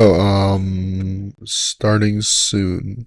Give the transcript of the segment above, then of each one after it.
Oh, starting soon.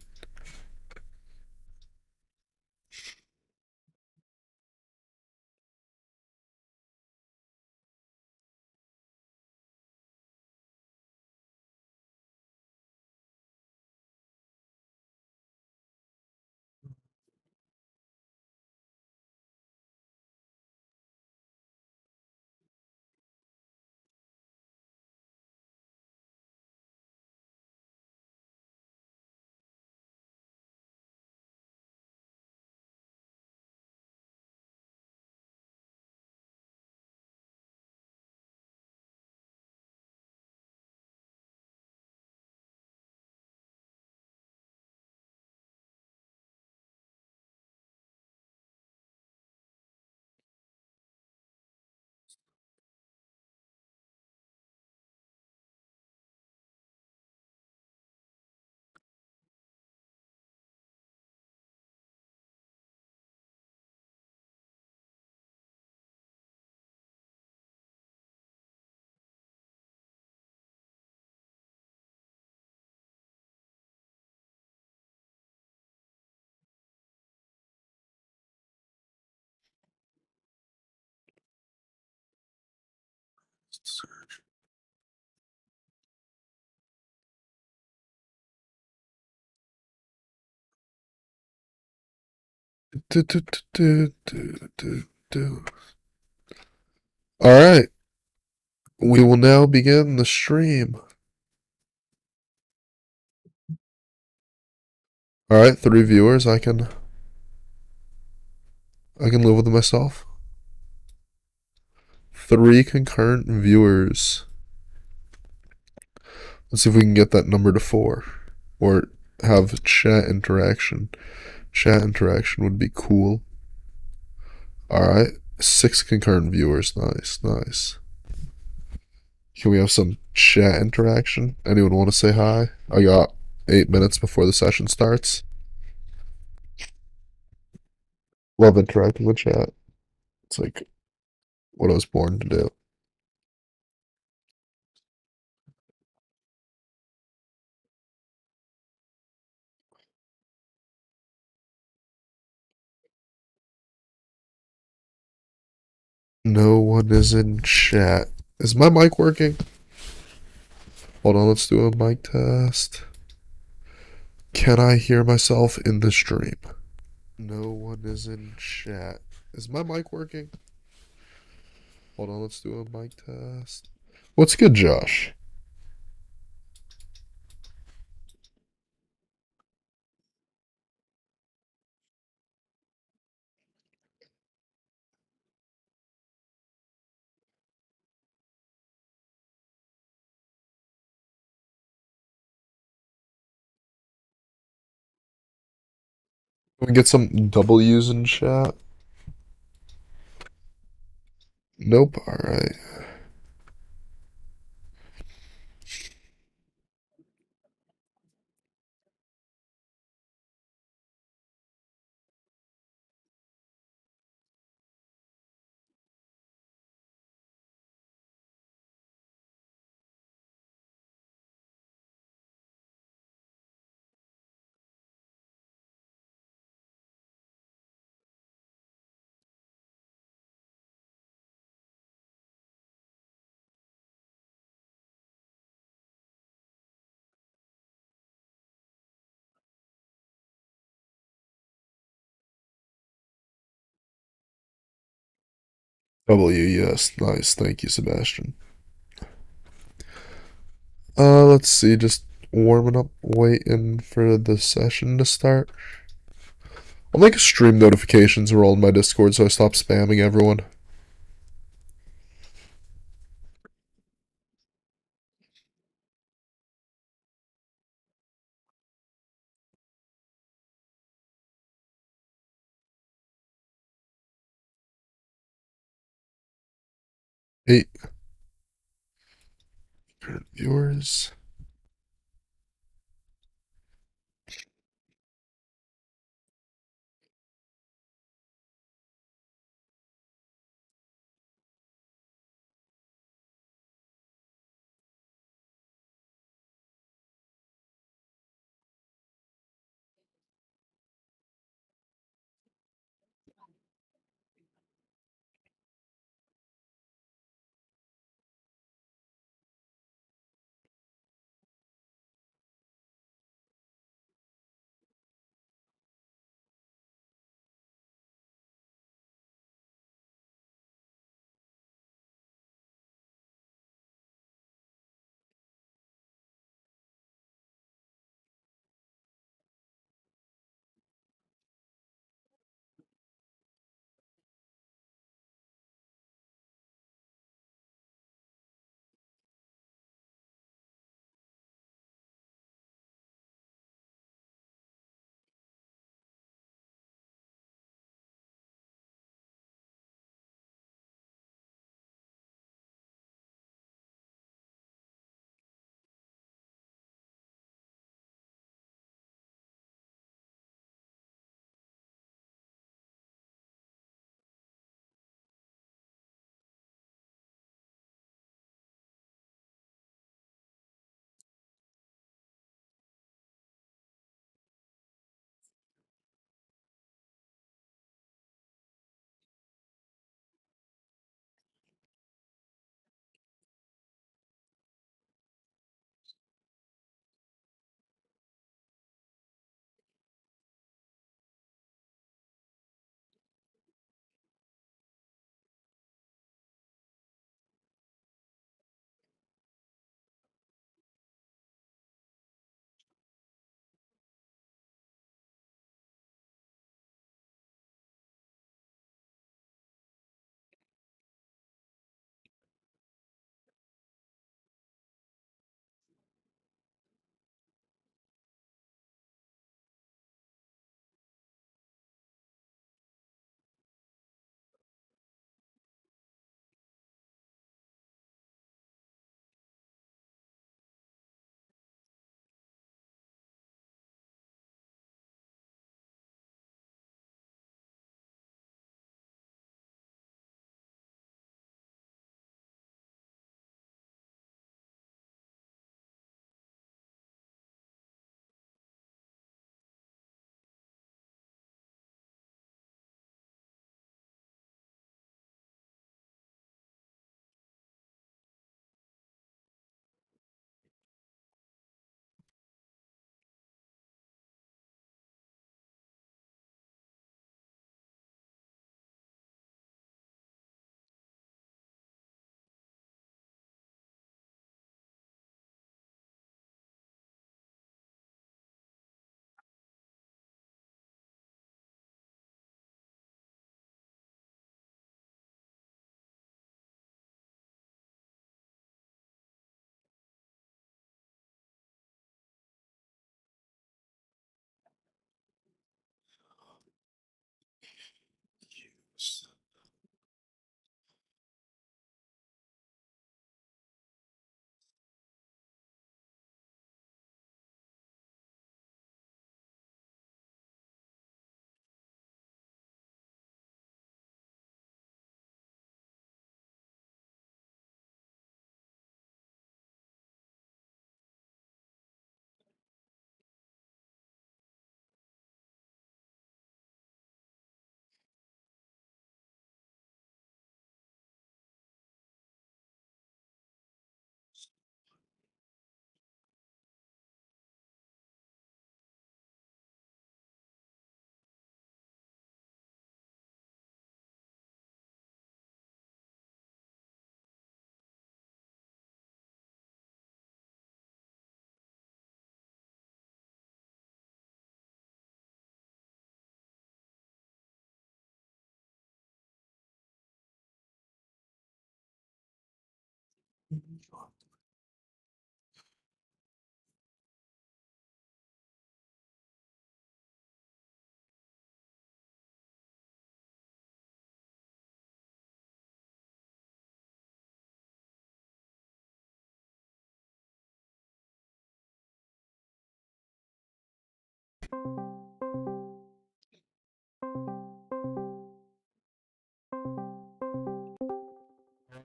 Do, do, do, do, do, do. All right, we will now begin the stream. All right, 3 viewers. I can live with myself. 3 concurrent viewers. Let's see if we can get that number to 4, or have chat interaction. Chat interaction would be cool. All right, 6 concurrent viewers. Nice, nice. Can we have some chat interaction? Anyone want to say hi? I got 8 minutes before the session starts. Love interacting with chat. It's like what I was born to do. No one is in chat. Is my mic working? Hold on, let's do a mic test. Can I hear myself in the stream? No one is in chat. Is my mic working? Hold on, let's do a mic test. What's good, Josh? Can we get some W's in chat? Nope. Alright. W, yes. Nice. Thank you, Sebastian. Let's see. Just warming up, waiting for the session to start. I'll make stream notifications roll in my Discord so I stop spamming everyone. Eight current viewers.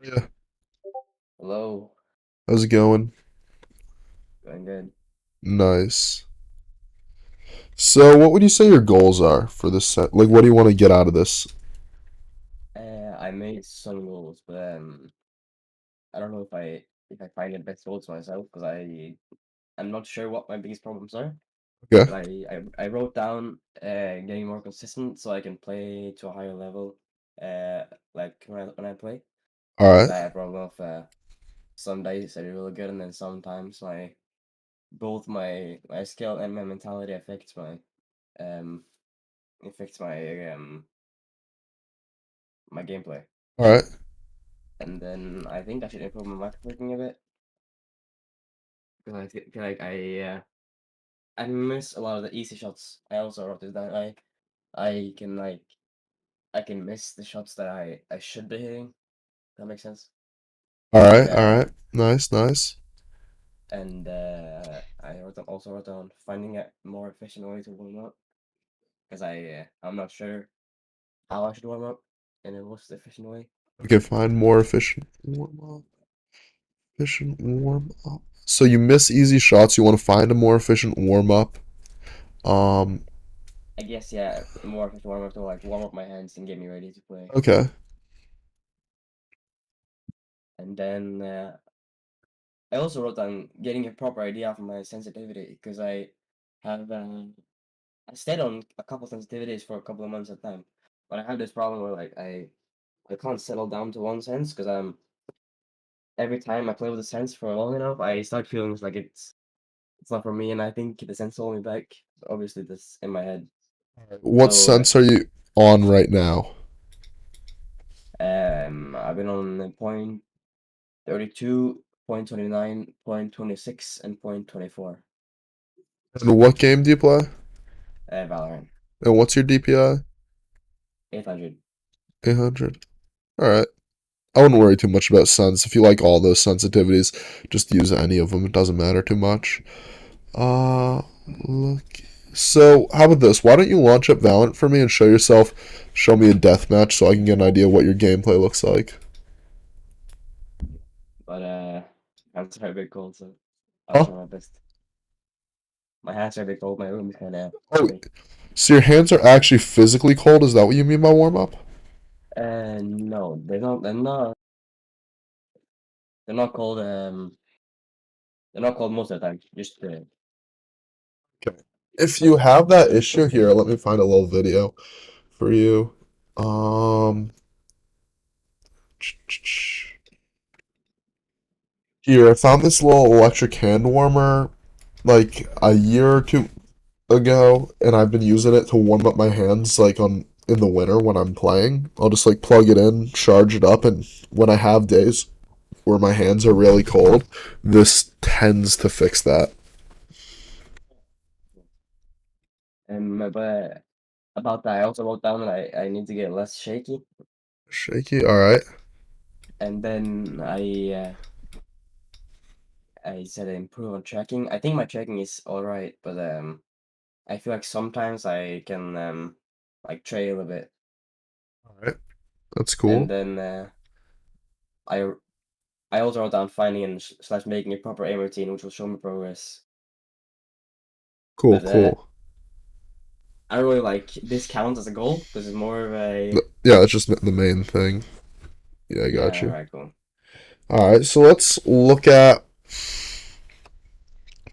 Yeah. Hello, How's it going? going good. Nice. So, what would you say your goals are for this set? Like, what do you want to get out of this? I made some goals, but I don't know if I find the best goals myself because I'm not sure what my biggest problems are. Okay. But I wrote down getting more consistent so I can play to a higher level, uh, like when I play. All Because right. I have a problem of some days I do really good, and then sometimes my skill and my mentality um affects my gameplay. All right. And then I think I should improve my microphoning a bit because feel like I miss a lot of the easy shots. I also wrote this down. I can miss the shots that I should be hitting. That makes sense. All And right. All right. Nice. Nice. also wrote down finding a more efficient way to warm up because I'm not sure how I should warm up in a most efficient way. Okay. Find more efficient warm up. Efficient warm up. So you miss easy shots. You want to find a more efficient warm up. Um. I guess yeah, a more efficient warm up to like warm up my hands and get me ready to play. Okay. And then I also wrote down getting a proper idea of my sensitivity because have I stayed on a couple sensitivities for a couple of months at a time, but I have this problem where I can't settle down to one sense because every time I play with a sense for long enough, I start feeling like it's not for me, and I think the sense hold me back. Obviously, this in my head. What So sense are you on right now? I've been on point 32, point 29, point 26, and point 24. And what game do you play? Valorant And what's your DPI? 800. 800. All right. I wouldn't worry too much about sense. If you like all those sensitivities, just use any of them. It doesn't matter too much. Uh, look. So, how about this? Why don't you launch up Valorant for me and show yourself? Show me a deathmatch so I can get an idea what your gameplay looks like. But hands are a bit cold, so I'll Huh? try my best. My hands are a bit cold. My room is kind of Oh, chilly. so your hands are actually physically cold? Is that what you mean by warm up? No, they're not. They're not. They're not cold. They're not cold most of the time. Just Okay. If you have that issue here, let me find a little video for you. Um, here, I found this little electric hand warmer like a year or two ago, and I've been using it to warm up my hands like on in the winter when I'm playing. I'll just like plug it in, charge it up, and when I have days where my hands are really cold, this tends to fix that. but about that, I also wrote down that I need to get less shaky, Shaky, all right. and then I said improve on tracking. I think my tracking is all right, but I feel like sometimes I can like trail a bit, All right, that's and cool. then I I also wrote down finding and slash making a proper aim routine, which will show me progress. Cool, But cool. I don't really like this counts as a goal because it's more of a Yeah, it's just the main thing. Yeah, I got yeah, you. right, cool. All right, so let's look at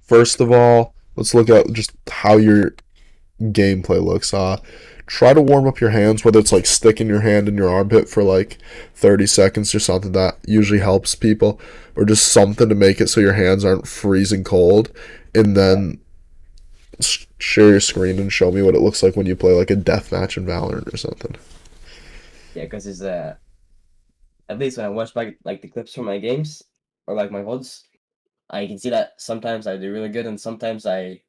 first of all, let's look at just how your gameplay looks. Try to warm up your hands, whether it's like sticking your hand in your armpit for like 30 seconds or something that usually helps people, or just something to make it so your hands aren't freezing cold. And Yeah, then share your screen and show me what it looks like when you play like a death match in Valorant or something. yeah, because it's at least when I watch back like the clips from my games or like my VODs, I can see that sometimes I do really good and sometimes I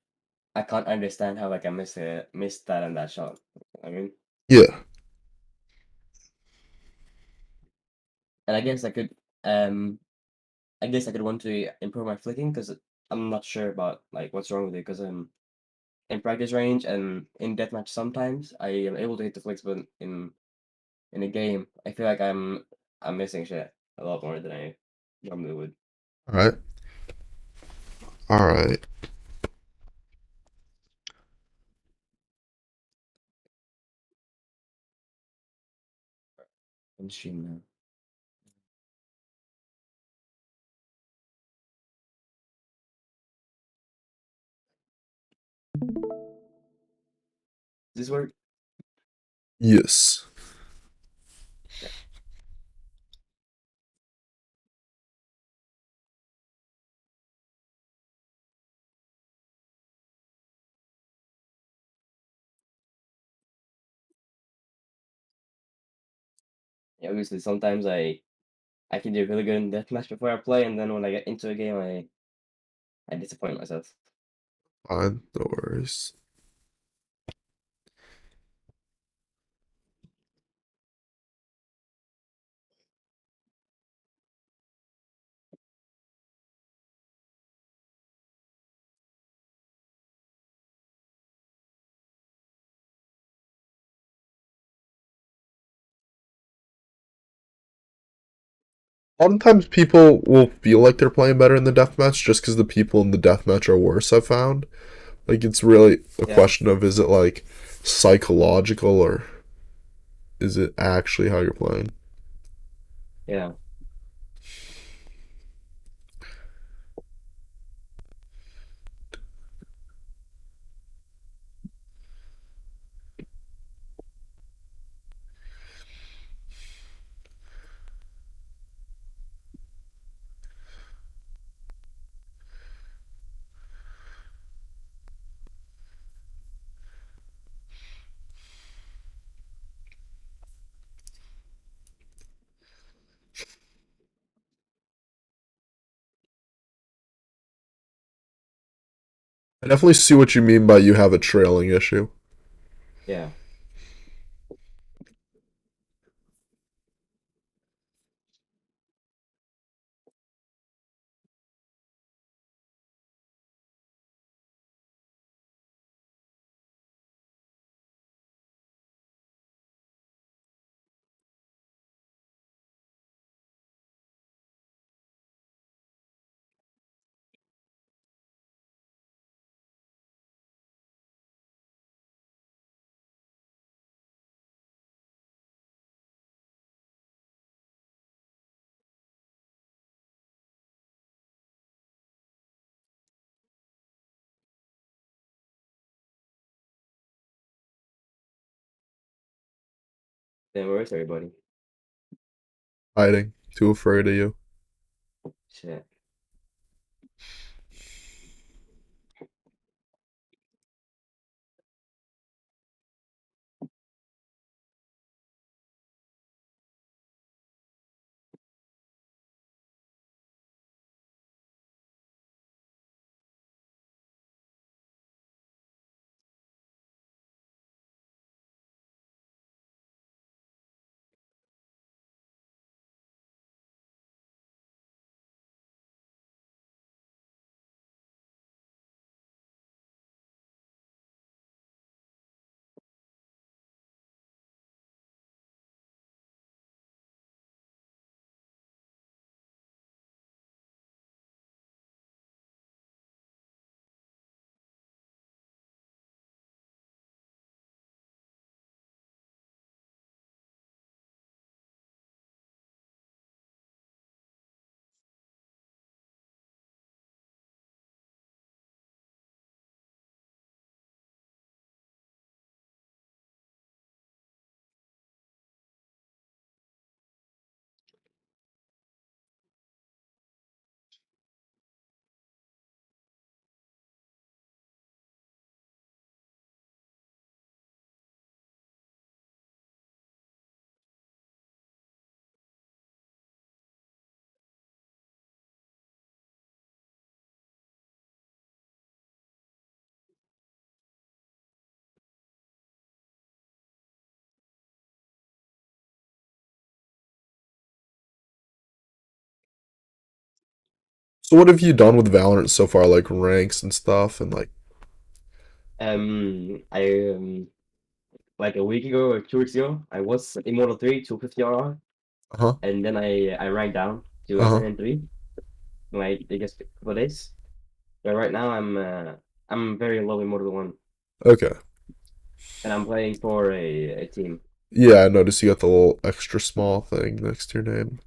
can't understand how like I missed that and that shot. I mean, Yeah. and um I guess I could want to improve my flicking because I'm not sure about like what's wrong with it because in practice range and in deathmatch sometimes I am able to hit the flicks, but in a game I feel like I'm missing shit. a lot more than I normally would. All right. All right. I'm stream now. Does this work? Yes. Yeah. Yeah, obviously sometimes I can do really good in deathmatch before I play, and then when I get into a game, I disappoint myself. Fine. No worries. Oftentimes people will feel like they're playing better in the deathmatch just because the people in the deathmatch are worse, I've found. Like, it's really a Yeah, question of is it like psychological or is it actually how you're playing? yeah. I definitely see what you mean by you have a trailing issue. Yeah. Then where's everybody? Hiding. Too afraid of you. Shit. So what have you done with Valorant so far, like ranks and stuff, and like I like a week ago or 2 weeks ago, I was Immortal 3, 250 RR. Uh-huh. and then I ranked down to Uh-huh. SNN3 in like I guess a couple of days. But right now I'm very low in Mortal One, Okay. and I'm playing for a team. Yeah, I noticed you got the little extra small thing next to your name.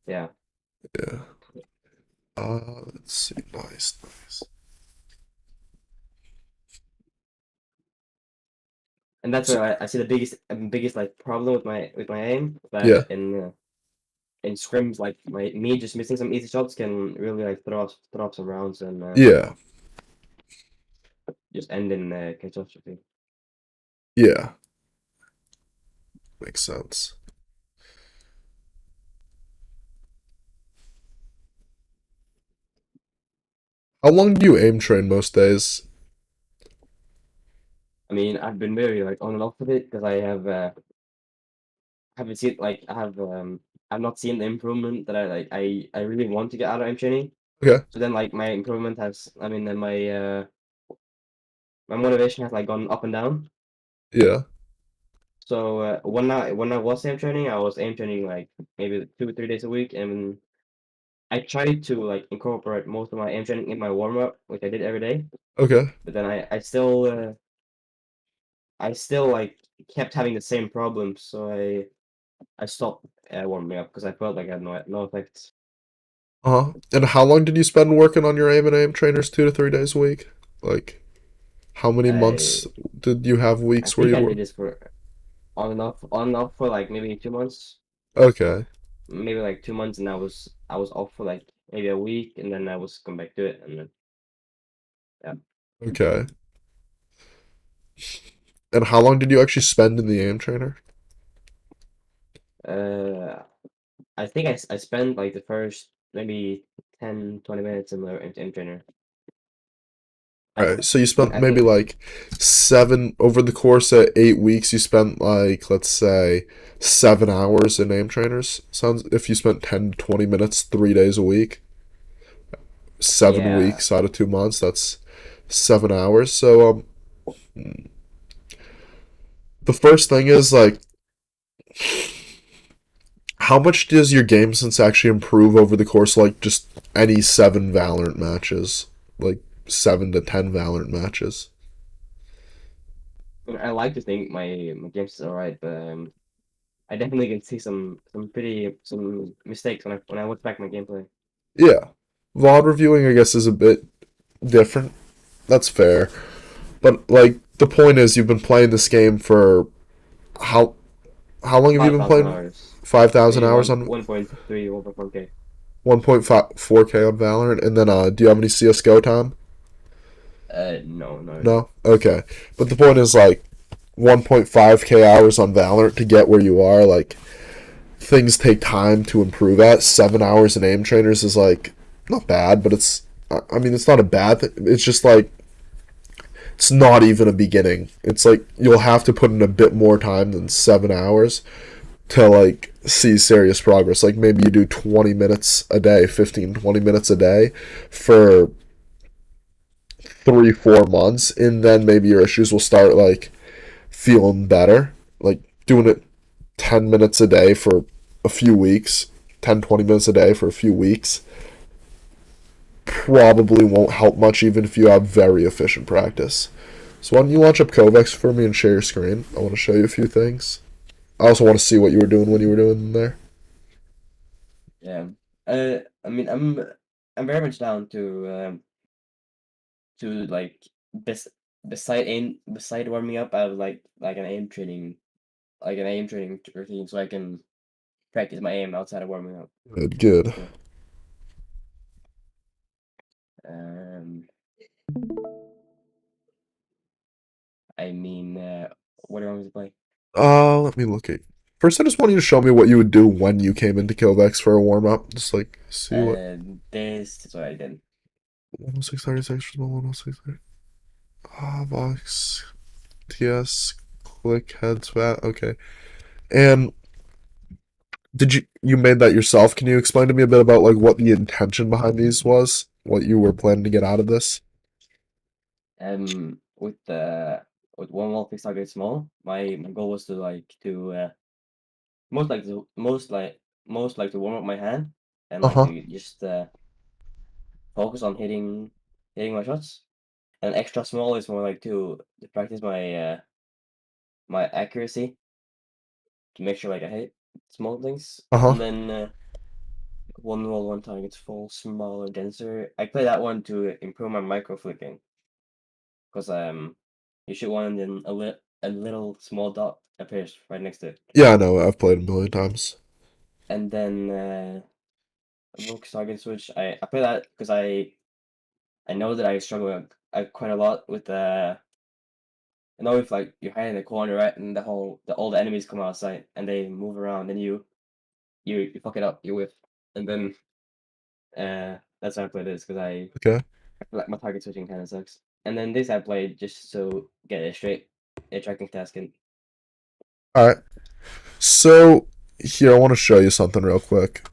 Yeah, Yeah. Let's see. Nice, nice. and that's So, where I see the biggest like problem with my aim yeah. that in scrims like my me just missing some easy shots can really like throw off some rounds and Yeah. just end in catastrophe. Yeah. Makes sense. How long do you aim train most days? I mean, I've been very like on and off with it because I haven't seen like I've not seen the improvement that I really want to get out of aim training. Okay. So then like my improvement has I mean then my motivation has like gone up and down. Yeah. So when I was aim training, I was aim training like maybe 2 or 3 days a week, and I tried to like incorporate most of my aim training in my warm up, which I did every day. Okay. But then I still like kept having the same problems, so I stopped warming up because I felt like I had no effect. Uh-huh. And how long did you spend working on your aim and aim trainers 2 to 3 days a week? Like, how many months I did you have I weeks where think you I were? did this for on and off for like maybe 2 months, Okay. maybe like 2 months, and I was off for like maybe a week, and then I was come back to it, and then yeah. Okay. And how long did you actually spend in the aim trainer? Uh, I think I spent like the first maybe 10-20 minutes in the in trainer. All I right, so you spent I maybe think like seven over the course of 8 weeks. You spent like let's say 7 hours in name trainers. Sounds if you spent 10 to 20 minutes 3 days a week, 7 yeah. weeks out of 2 months, that's 7 hours. So the first thing is like, how much does your game sense actually improve over the course of like just any 7 Valorant matches, like 7 to 10 Valorant matches? I like to think my games is alright, but I definitely can see some mistakes when I watch back my gameplay. Yeah, VOD reviewing I guess is a bit different. That's fair. But like the point is, you've been playing this game for how how long have you Five been thousand playing? hours, 5,000 maybe hours one on 1.3, 1.4K. 1.4K on Valorant, and then do you have any CS:GO time? No, not really. No. Okay, but the point is like 1.5K hours on Valorant to get where you are. Like things take time to improve at. 7 hours in aim trainers is like not bad, but I mean it's not a bad thing. It's just like it's not even a beginning. It's like you'll have to put in a bit more time than 7 hours to like see serious progress. Like maybe you do 20 minutes a day, 15, 20 minutes a day for 3, 4 months, and then maybe your issues will start like feeling better. Like doing it 10 minutes a day for a few weeks, 10, 20 minutes a day for a few weeks probably won't help much even if you have very efficient practice. So why don't you launch up Kovacs for me and share your screen? I want to show you a few things. I also want to see what you were doing when you were doing there. Yeah. I mean, I'm very much down to like this beside warming up. I would like an aim training routine so I can practice my aim outside of warming up. Good, good. Yeah. Um, I mean, what do you want me to play? Let me look at. First, I just want you to show me what you would do when you came into Kovacs for a warm up. Just like see what Uh, this is what I did. 10636 10630. Vox TS click head swat. Okay. And did you made that yourself? Can you explain to me a bit about like what the intention behind these was? What you were planning to get out of this? With one wall fixed target small, my goal was to most like to warm up my hand and like Uh-huh. to just focus on hitting my shots. And extra small is more like to practice my accuracy to make sure like I hit small things. Uh-huh. And then one roll, one target, full, smaller, denser. I play that one to improve my micro flicking because you shoot one and then a little small dot appears right next to it. Yeah, I know. I've played a million times. And then Rook target switch. I play that because I know that I struggle quite a lot with I know if like you're hiding in the corner, right, and all the enemies come out of sight and they move around, then you fuck it up, you whiff, and then that's why I play this because Okay. I feel like my target switching kind of sucks. And then this I played just so get it straight, a tracking task in. All right. So here I want to show you something real quick,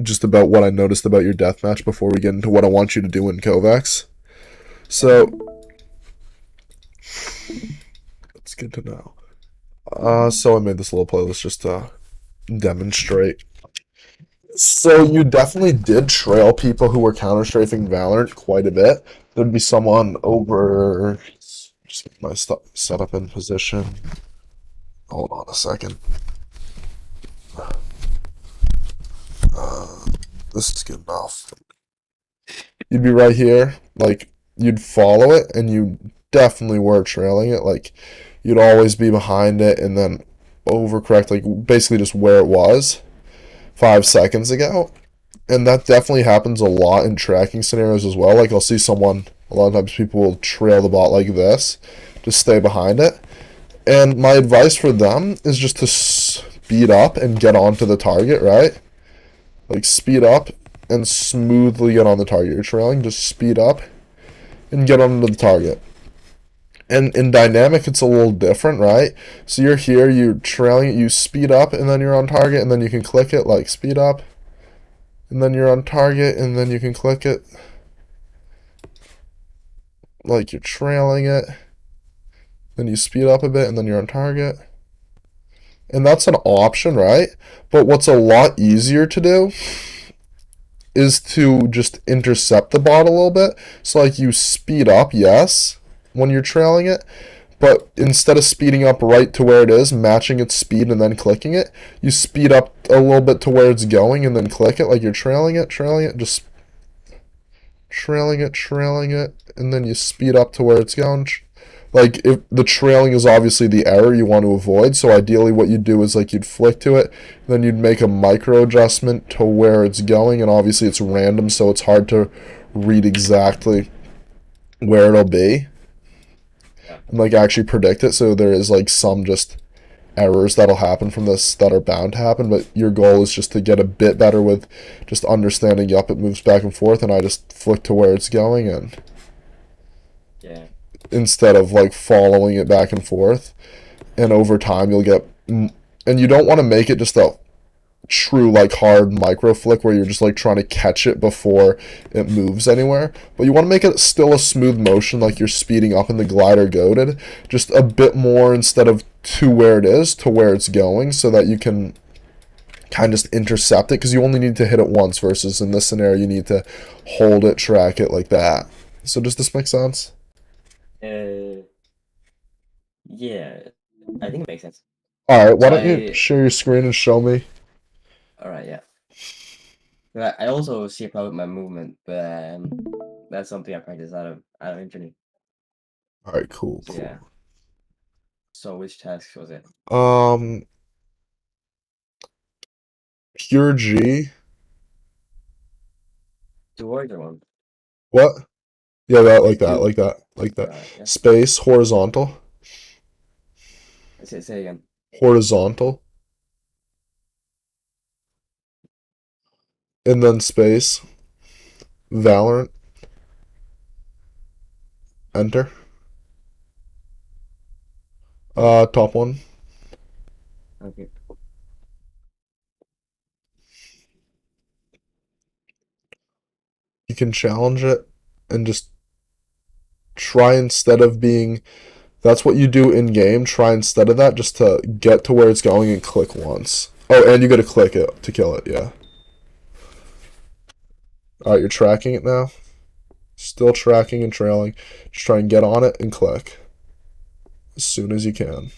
just about what I noticed about your deathmatch before we get into what I want you to do in Kovacs. Okay. So it's good to know. So I made this little playlist just to demonstrate. So you definitely did trail people who were counter strafing Valorant quite a bit. There'd be someone over. Just get my stuff set up in position. Hold on a second. Uh, this is good enough. You'd be right here, like you'd follow it, and you definitely were trailing it. Like you'd always be behind it, and then overcorrect, like basically just where it was 5 seconds ago. And that definitely happens a lot in tracking scenarios as well. Like I'll see someone, a lot of times people will trail the bot like this, just stay behind it. And my advice for them is just to speed up and get onto the target, right? Like speed up and smoothly get on the target. You're trailing, just speed up and get onto the target. And in dynamic, it's a little different, right? So you're here, you're trailing it, you speed up, and then you're on target, and then you can click it like speed up, and then you're on target, and then you can click it like you're trailing it. Then you speed up a bit, and then you're on target. And that's an option, right? But what's a lot easier to do is to just intercept the bot a little bit. So, like, you speed up, yes, when you're trailing it, but instead of speeding up right to where it is, matching its speed and then clicking it, you speed up a little bit to where it's going and then click it like you're trailing it, just trailing it, and then you speed up to where it's going. Like if the trailing is obviously the error you want to avoid, so ideally what you'd do is like you'd flick to it, then you'd make a micro adjustment to where it's going, and obviously it's random, so it's hard to read exactly where it'll be Yeah. and like actually predict it. So there is like some just errors that'll happen from this that are bound to happen, but your goal is just to get a bit better with just understanding, yup, it moves back and forth, and I just flick to where it's going, and Yeah. instead of like following it back and forth, and over time you'll get, and you don't want to make it just a true like hard micro flick where you're just like trying to catch it before it moves anywhere, but you want to make it still a smooth motion, like you're speeding up in the glider goaded, just a bit more instead of to where it is to where it's going, so that you can kind of just intercept it, because you only need to hit it once versus in this scenario you need to hold it, track it like that. So does this make sense? Uh, yeah. I think it makes sense. All right, why So don't you share your screen and show me? all right, yeah. But I also see a problem with my movement, but that's something I practice out of internet. All right, cool, So cool. yeah. So which task was it? Pure G. Two words or one? What? Yeah, that, like that, Two. like that, like that. Alright, yeah. Space, horizontal, Say again. horizontal, and then space, Valorant, enter. Top one. Okay. You can challenge it and just try, instead of being That's what you do in game. Try instead of that just to get to where it's going and click once. Oh, and you gotta click it to kill it, yeah. Alright, you're tracking it now. Still tracking and trailing. Just try and get on it and click as soon as you can.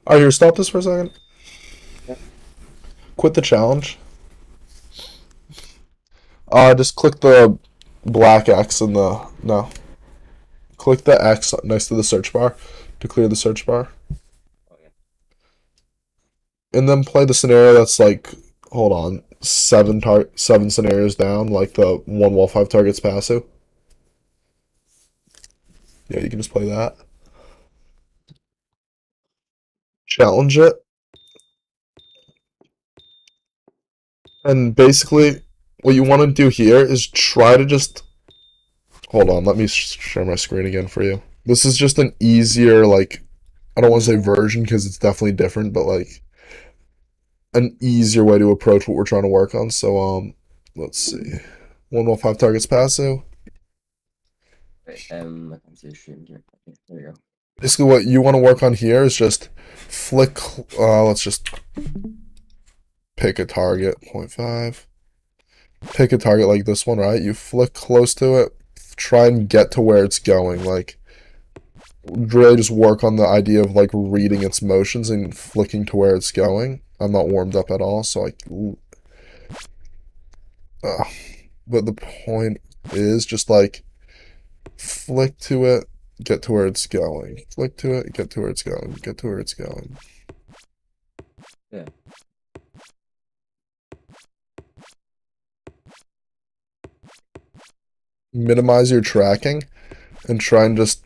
Alright, here, stop this for a second. Yeah. Quit the challenge. Just click the black X in the... No. Click the X next to the search bar to clear the search bar. Okay. And then play the scenario that's like... Hold on. Seven scenarios down, like the one while 5 targets passive. Yeah, you can just play that. Challenge it. And basically, what you want to do here is try to just... Hold on, let me share my screen again for you. This is just an easier, like... I don't want to say version because it's definitely different, but like... An easier way to approach what we're trying to work on. So, let's see. One while 5 targets passive. Wait, I can see the stream here. Okay, there we go. Basically, what you want to work on here is just flick... let's just... Pick a target, 0.5. Pick a target like this one, right? You flick close to it, try and get to where it's going. Like, really just work on the idea of, like, reading its motions and flicking to where it's going. I'm not warmed up at all, so but the point is just, like, flick to it, get to where it's going. Flick to it, get to where it's going. Get to where it's going. Yeah. Minimize your tracking and try and just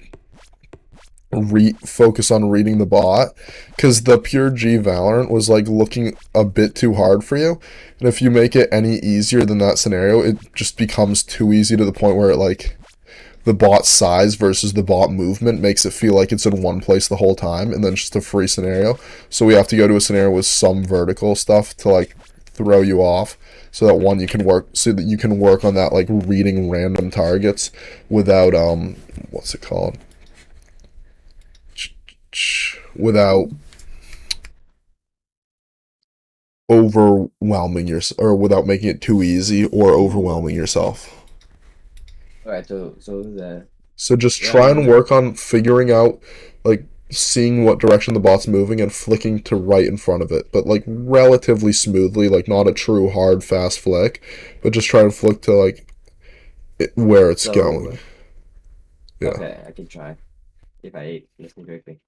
focus on reading the bot, because the pure G Valorant was like looking a bit too hard for you, and if you make it any easier than that scenario, it just becomes too easy to the point where it, like, the bot size versus the bot movement makes it feel like it's in one place the whole time, and then it's just a free scenario. So we have to go to a scenario with some vertical stuff to, like, throw you off, so that one you can work so that you can work on that, like, reading random targets without what's it called, without overwhelming or without making it too easy or overwhelming yourself. Alright, so the So just yeah, try and work on figuring out, like, seeing what direction the bot's moving and flicking to right in front of it, but like relatively smoothly, like not a true hard fast flick, but just try and flick to, like, where it's going. Yeah. okay, I can try if I listen correctly.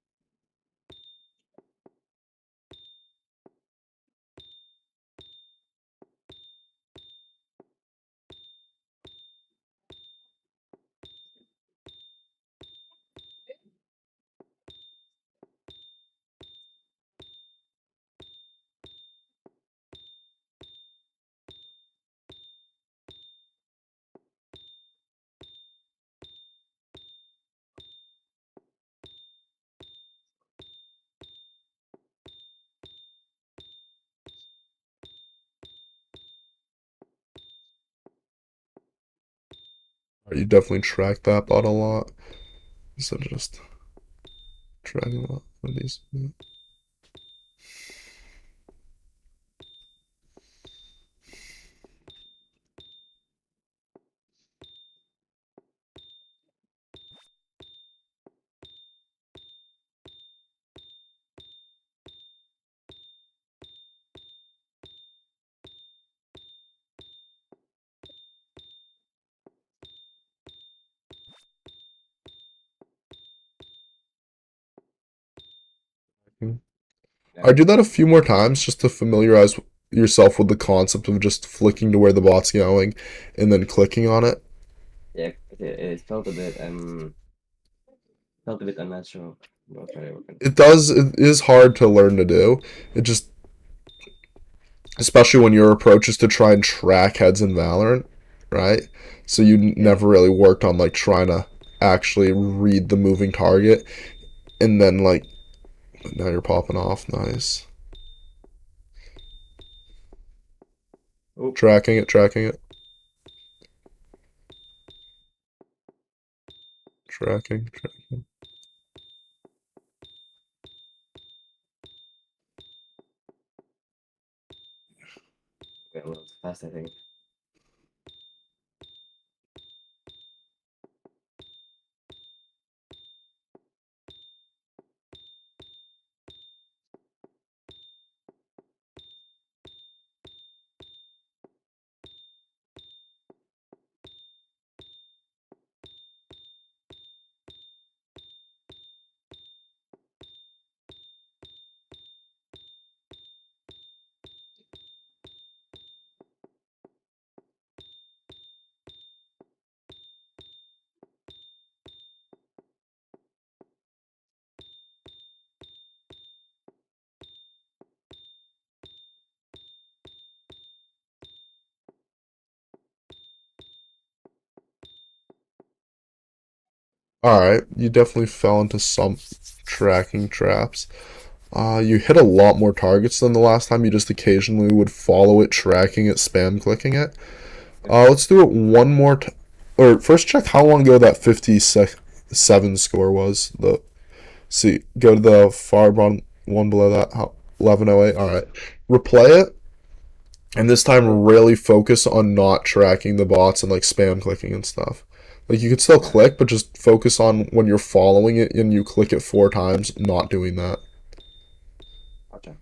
You definitely track that bot a lot instead of just tracking a lot of these. Yeah, I do that a few more times just to familiarize yourself with the concept of just flicking to where the bot's going and then clicking on it. yeah, it felt a bit unnatural. I'll try to work on it. It is hard to learn to do. It just, especially when your approach is to try and track heads in Valorant, right? So you Yeah. never really worked on like trying to actually read the moving target, and then like now you're popping off. Nice. Oh, Tracking it, tracking it, tracking. wait, a little too fast, I think. All right, you definitely fell into some tracking traps. You hit a lot more targets than the last time. You just occasionally would follow it, tracking it, spam clicking it. Okay. Let's do it one more time. Or first check how long ago that 57 score was. The see, go to the far bottom one below that. 1108. All right, replay it, and this Oh, time really focus on not tracking the bots and like spam clicking and stuff. Like you could still alright. click, but just focus on when you're following it and you click it 4 times, not doing that. Gotcha.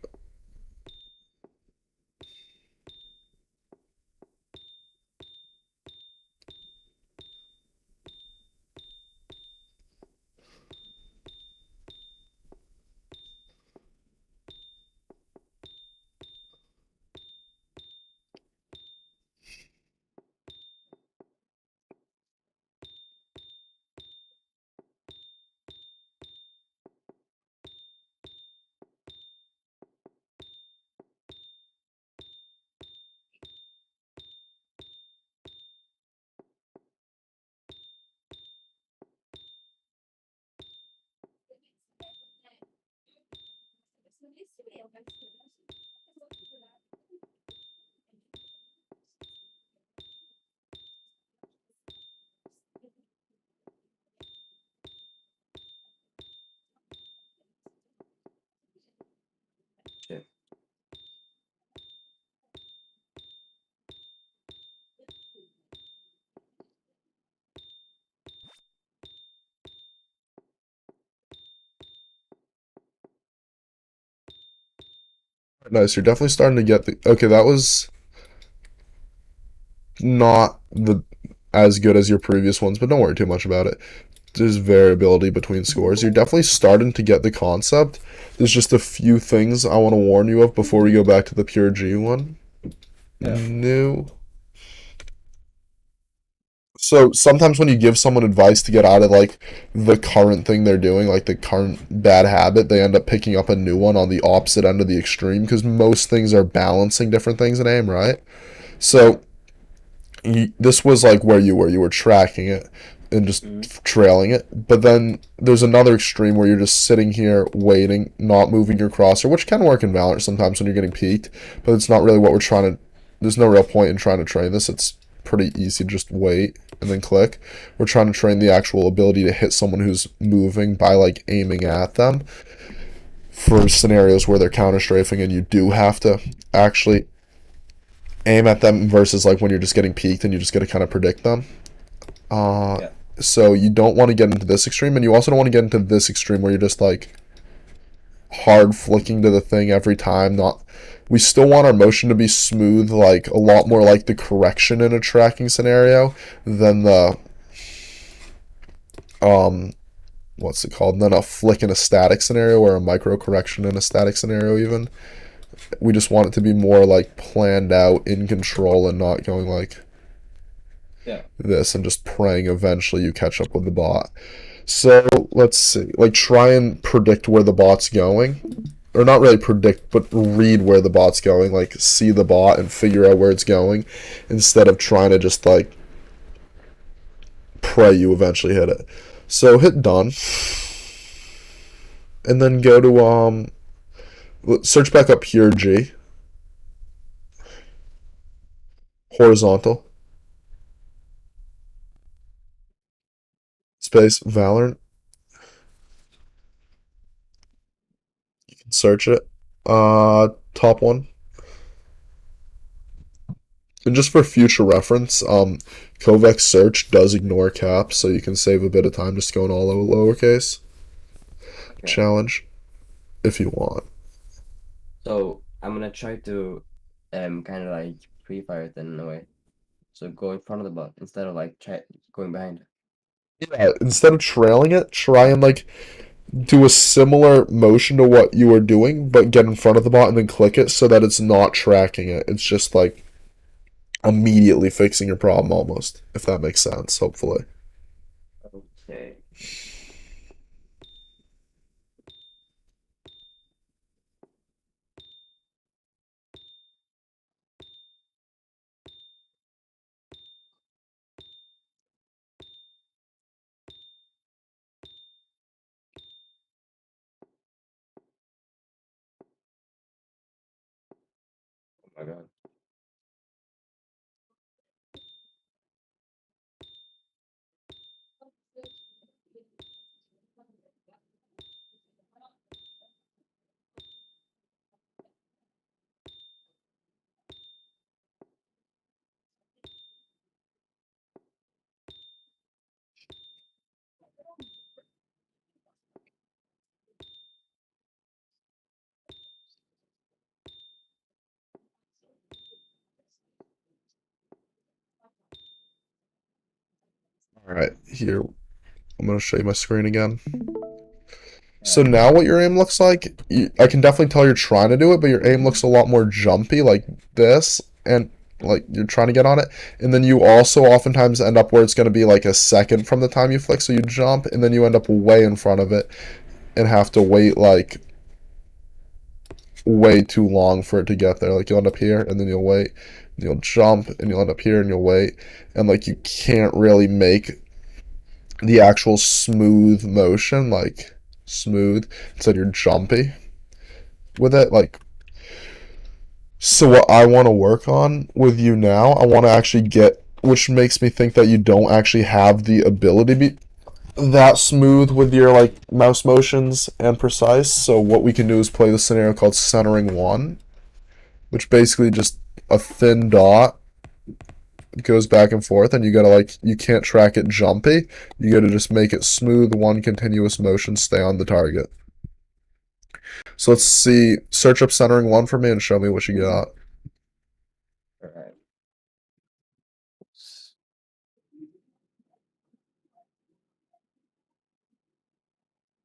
Shit. Nice. You're definitely starting to get the. Okay, that was not the as good as your previous ones, but don't worry too much about it. There's variability between scores. You're definitely starting to get the concept. There's just a few things I want to warn you of before we go back to the pure G one. Yeah. New. So sometimes when you give someone advice to get out of like the current thing they're doing, like the current bad habit, they end up picking up a new one on the opposite end of the extreme because most things are balancing different things in aim, right? Yeah. So this was like where you were tracking it and just Mm-hmm. trailing it. But then there's another extreme where you're just sitting here waiting, not moving your crosser, which can work in Valorant sometimes when you're getting peaked, but it's not really what we're trying to. There's no real point in trying to train this. It's pretty easy to just wait and then click. We're trying to train the actual ability to hit someone who's moving by like aiming at them for scenarios where they're counter strafing and you do have to actually aim at them versus like when you're just getting peaked and you just got to kind of predict them. Uh, Yeah. so you don't want to get into this extreme, and you also don't want to get into this extreme where you're just like hard flicking to the thing every time. Not, we still want our motion to be smooth, like a lot more like the correction in a tracking scenario than the um, what's it called? Than a flick in a static scenario or a micro correction in a static scenario. Even we just want it to be more like planned out, in control, and not going like Yeah. this and just praying eventually you catch up with the bot. So let's see. Like try and predict where the bot's going. Or not really predict, but read where the bot's going. Like see the bot and figure out where it's going instead of trying to just like pray you eventually hit it. So hit done, and then go to search back up here G, horizontal, space Valorant. You can search it. Top one. And just for future reference, Kovac search does ignore caps, so you can save a bit of time just going all lowercase. Okay. Challenge, if you want. So I'm gonna try to kind of like pre-fire it in a way. So go in front of the bot instead of like going behind. Yeah, instead of trailing it, try and like do a similar motion to what you were doing, but get in front of the bot and then click it so that it's not tracking it. It's just like immediately fixing your problem almost, if that makes sense, hopefully. Okay. Oh my god. All right, here, I'm going to show you my screen again. So Alright. now what your aim looks like, I can definitely tell you're trying to do it, but your aim looks a lot more jumpy like this, and like you're trying to get on it. And then you also oftentimes end up where it's going to be like a second from the time you flick, so you jump, and then you end up way in front of it and have to wait like way too long for it to get there. Like you'll end up here, and then you'll wait, and you'll jump, and you'll end up here, and you'll wait. And like you can't really make the actual smooth motion, like smooth, instead you're jumpy with it. Like, so what I want to work on with you now, I want to actually get, which makes me think that you don't actually have the ability to be that smooth with your like mouse motions and precise. So what we can do is play the scenario called centering one, which basically just a thin dot goes back and forth, and you gotta like, you can't track it jumpy, you gotta just make it smooth, one continuous motion, stay on the target. So let's see, search up centering one for me and show me what you got. Alright.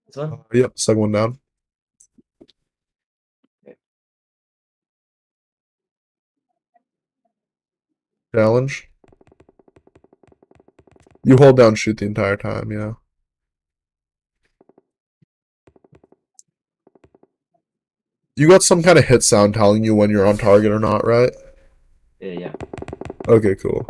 This one? Yep, second one down. Okay. Challenge. You hold down shoot the entire time, yeah. You got some kind of hit sound telling you when you're on target or not, right? Yeah. Okay, cool.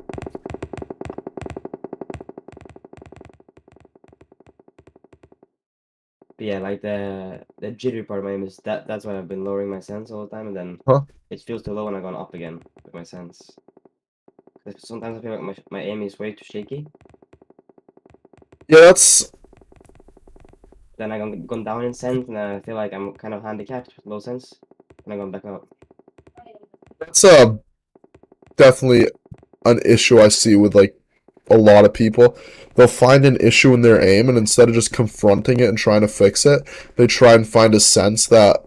But yeah, like the jittery part of my aim is that's why I've been lowering my sense all the time, and then Huh? it feels too low when I've gone up again with my sense. 'Cause sometimes I feel like my aim is way too shaky. Yeah, that's Then I've gone down in sense, and then I feel like I'm kind of handicapped with low sense, and I'm going back up. that's definitely an issue I see with like a lot of people. They'll find an issue in their aim, and instead of just confronting it and trying to fix it, they try and find a sense that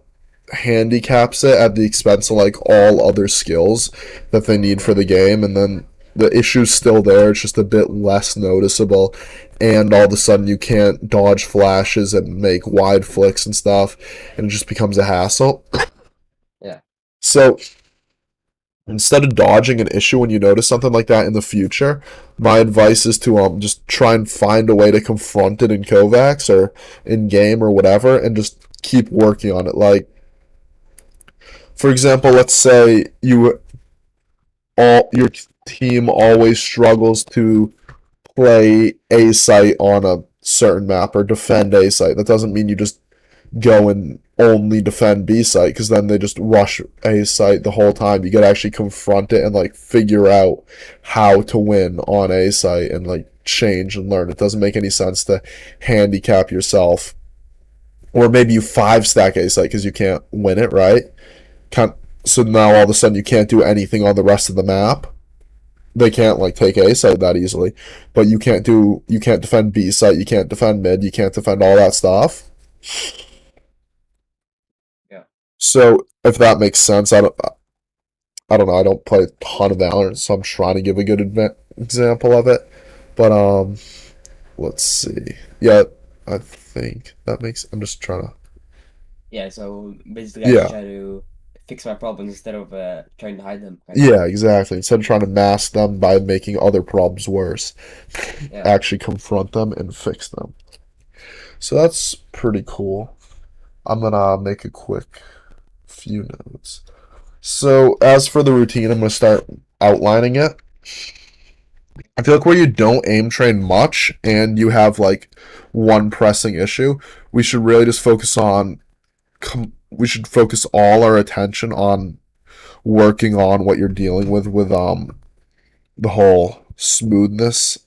handicaps it at the expense of like all other skills that they need for the game, and then the issue's still there, it's just a bit less noticeable, and all of a sudden you can't dodge flashes and make wide flicks and stuff, and it just becomes a hassle. Yeah. So instead of dodging an issue when you notice something like that in the future, my advice is to just try and find a way to confront it in Kovacs or in game or whatever, and just keep working on it. Like, for example, let's say your team always struggles to play A site on a certain map or defend A site. That doesn't mean you just go and only defend B site because then they just rush A site the whole time. You gotta actually confront it and like figure out how to win on A site and like change and learn. It doesn't make any sense to handicap yourself. Or maybe you five stack A site because you can't win it, right? Can't, so now all of a sudden you can't do anything on the rest of the map. They can't like take A site that easily, but you can't defend B site, you can't defend mid, you can't defend all that stuff. Yeah. So if that makes sense, I don't know. I don't play a ton of Valorant, so I'm trying to give a good example of it. But let's see. Yeah, I think that makes. I'm just trying to. Yeah, so basically I just Yeah, try to fix my problems instead of trying to hide them, kind of. yeah, exactly. Instead of trying to mask them by making other problems worse, Yeah. actually confront them and fix them. So that's pretty cool. I'm gonna make a quick few notes. So as for the routine, I'm gonna start outlining it. I feel like where you don't aim train much and you have like one pressing issue, we should really just focus on we should focus all our attention on working on what you're dealing with the whole smoothness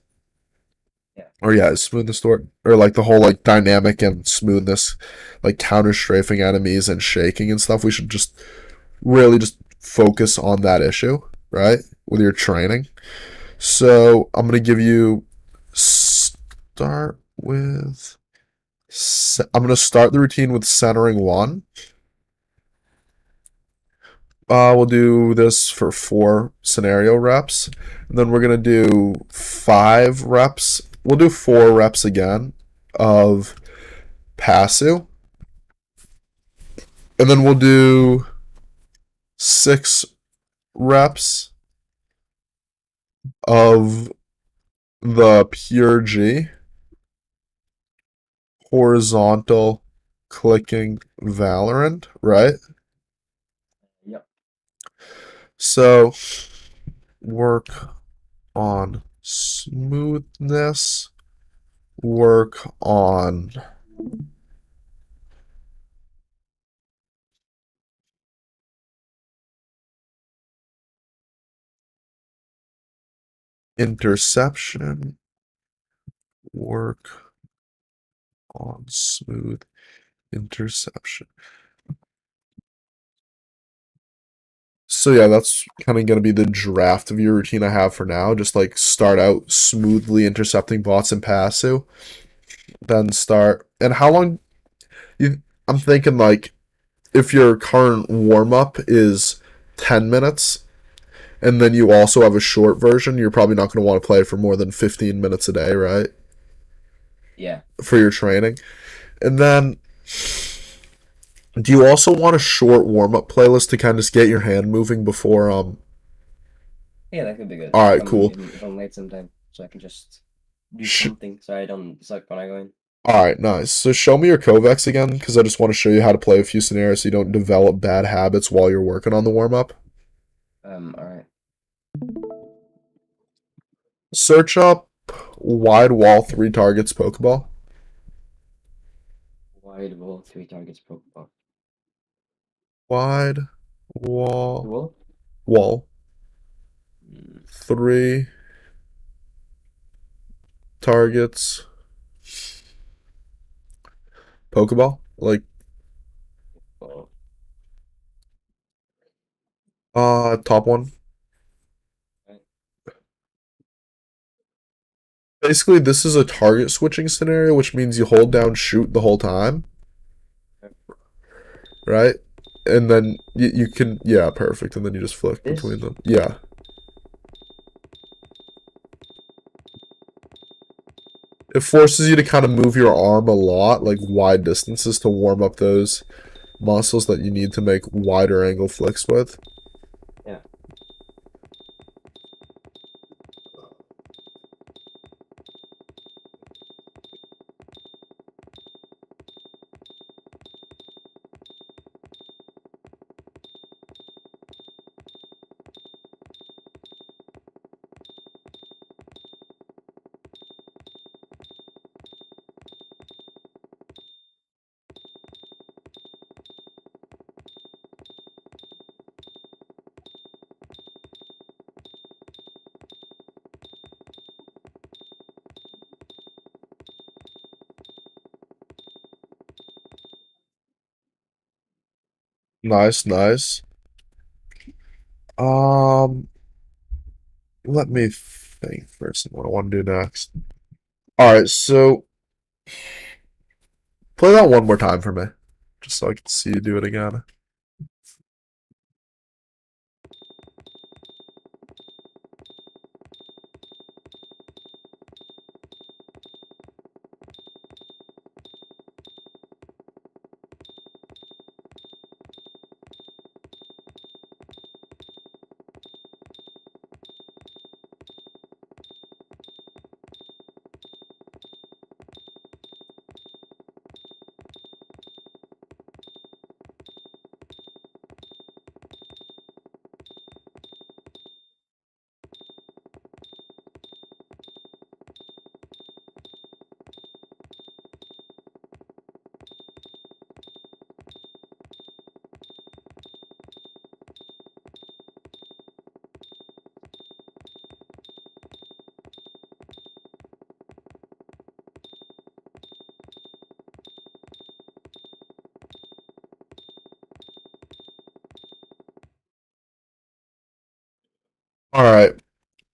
Yeah. or yeah, smoothness or like the whole like dynamic and smoothness like counter strafing enemies and shaking and stuff. We should just really just focus on that issue, right? With your training. So I'm gonna give you start with. I'm gonna start the routine with centering one. We'll do this for 4 scenario reps, and then we're gonna do 5 reps. We'll do 4 reps again of passive, and then we'll do 6 reps of the pure G. Horizontal clicking Valorant, right? Yep. So work on smoothness, work on interception, work on smooth interception. So yeah, that's kind of going to be the draft of your routine I have for now. Just like start out smoothly intercepting bots and passive, then start. And how long? You, I'm thinking like if your current warm up is 10 minutes, and then you also have a short version, you're probably not going to want to play for more than 15 minutes a day, right? Yeah. For your training. And then do you also want a short warm up playlist to kind of just get your hand moving before Yeah, that could be good. all right, cool. If I'm late sometime, so I can just do Sh- something so I don't suck when I go in. all right, nice. So show me your Kovacs again because I just want to show you how to play a few scenarios so you don't develop bad habits while you're working on the warm up. All right. Search up wide wall 3 targets Pokeball. Wide wall, 3 targets, Pokeball. Wide The wall wall? wall Mm, 3 targets Pokeball. Like well, top one. right. Basically, this is a target switching scenario, which means you hold down shoot the whole time, right? And then you can, yeah, perfect. And then you just flick between This? them. Yeah. It forces you to kind of move your arm a lot, like wide distances to warm up those muscles that you need to make wider angle flicks with. Yeah. Nice, nice. Um, let me think first what I want to do next. All right, so play that one more time for me, just so I can see you do it again. All right,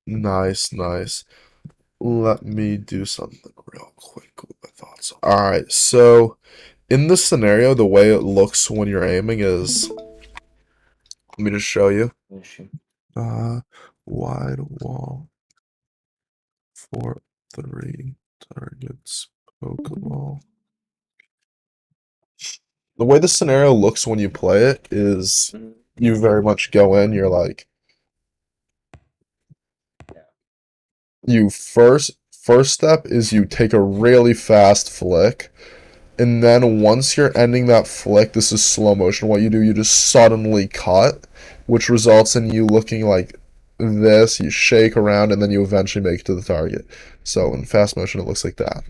nice, nice. Let me do something real quick with my thoughts. All right, so in this scenario, the way it looks when you're aiming is, let me just show you. Yeah, sure. Uh, wide wall for 3 targets, Pokeball. The way the scenario looks when you play it is Mhm. you very much go in, you're like, Yeah. you first step is you take a really fast flick, and then once you're ending that flick, this is slow motion. What you do, you just suddenly cut, which results in you looking like this. You shake around, and then you eventually make it to the target. So in fast motion, it looks like that.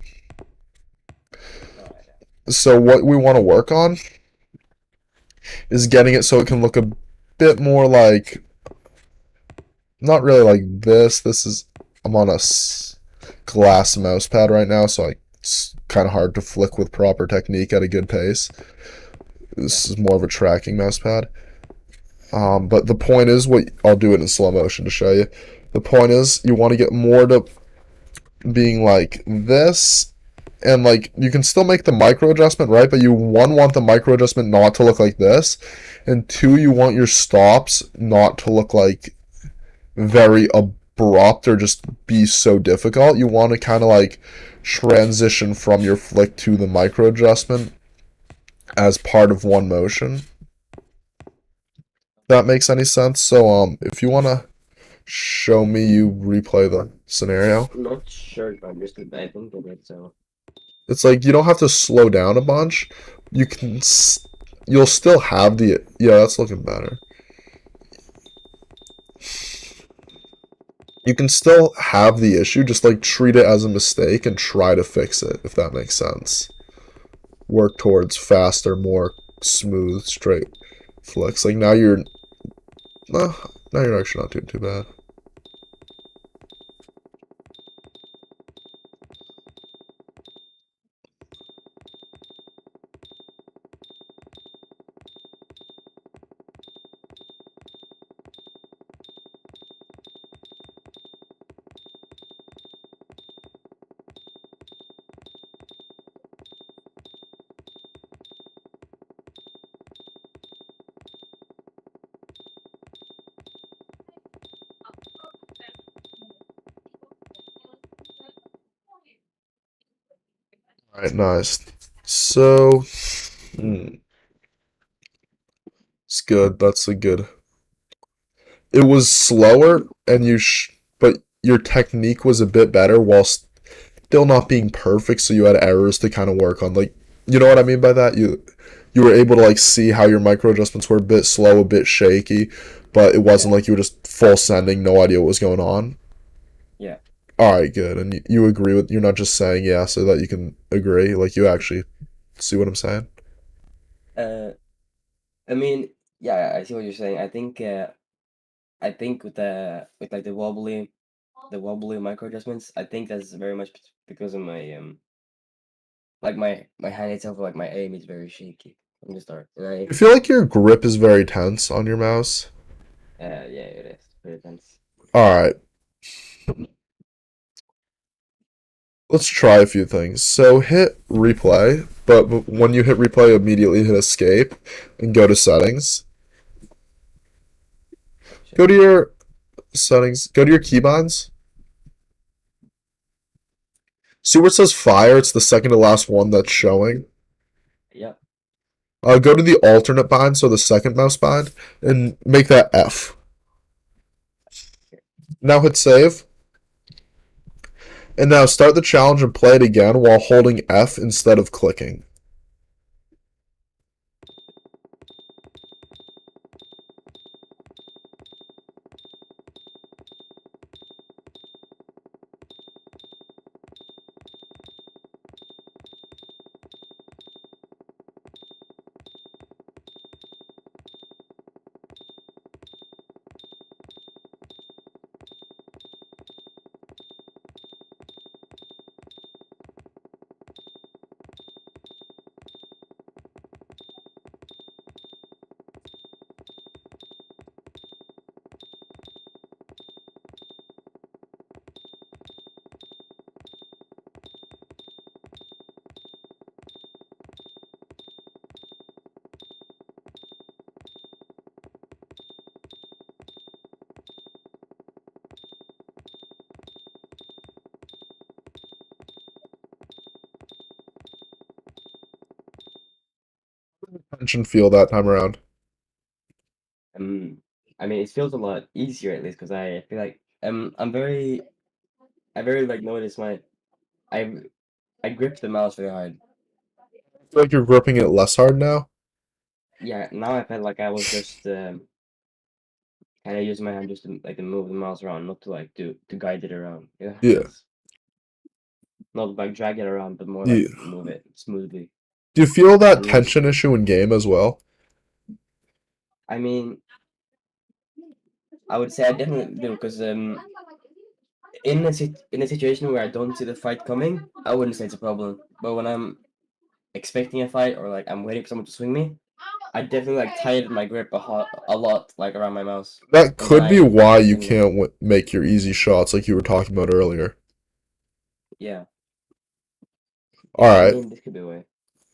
All right. So what we want to work on is getting it so it can look a bit more like, not really like this. This is, I'm on a glass mouse pad right now, so it's kind of hard to flick with proper technique at a good pace. Yeah. This is more of a tracking mouse pad. But the point is, what I'll do it in slow motion to show you. The point is, you want to get more to being like this, and like you can still make the micro adjustment, right? But you want the micro adjustment not to look like this, and two, you want your stops not to look like very abrupt or just be so difficult. You want to kind of like transition from your flick to the micro adjustment as part of one motion. That makes any sense? So if you want to show me you replay the scenario. Not sure if I understood, but I think I did. So It's like you don't have to slow down a bunch. You can you'll still have the, yeah, that's looking better. You can still have the issue, just like treat it as a mistake and try to fix it, if that makes sense. Work towards faster, more smooth, straight flicks. Like now you're, no, now you're actually not doing too bad. All right, nice. So, it's good. That's a good. It was slower, and but your technique was a bit better while still not being perfect. So you had errors to kind of work on. Like, you know what I mean by that? You were able to like see how your micro adjustments were a bit slow, a bit shaky, but it yeah, wasn't like you were just full sending, no idea what was going on. yeah. All right, good. And you agree with, you're not just saying yeah so that you can agree. Like you actually see what I'm saying. Uh, I mean, yeah, I see what you're saying. I think with like the wobbly micro adjustments, I think that's very much because of my like my hand itself, like my aim is very shaky. from the start. I feel like your grip is very tense on your mouse. Yeah, it is pretty tense. All right, let's try a few things. So hit replay, but when you hit replay, immediately hit escape and go to settings. Sure. Go to your settings. Go to your keybinds. See where it says fire? It's the second to last one that's showing. Yeah. Go to the alternate bind, so the second mouse bind, and make that F. Now hit save. And now start the challenge and play it again while holding F instead of clicking. Tension feel that time around. Um, I mean, it feels a lot easier at least because I feel like I very like notice my I I grip the mouse very hard. I feel like you're gripping it less hard now. Yeah, now I felt like I was just kind of using my hand just to like to move the mouse around, not to like to guide it around. Yeah, Yeah. it's not like drag it around, but more like Yeah. move it smoothly. Do you feel that And tension issue in game as well? I mean, I would say I definitely do because in a situation where I don't see the fight coming, I wouldn't say it's a problem. But when I'm expecting a fight or like I'm waiting for someone to swing me, I definitely like tighten my grip a lot like around my mouse, That and then could be I why you can can't make your easy shots like you were talking about earlier. yeah All yeah. I right, mean, this could be a way.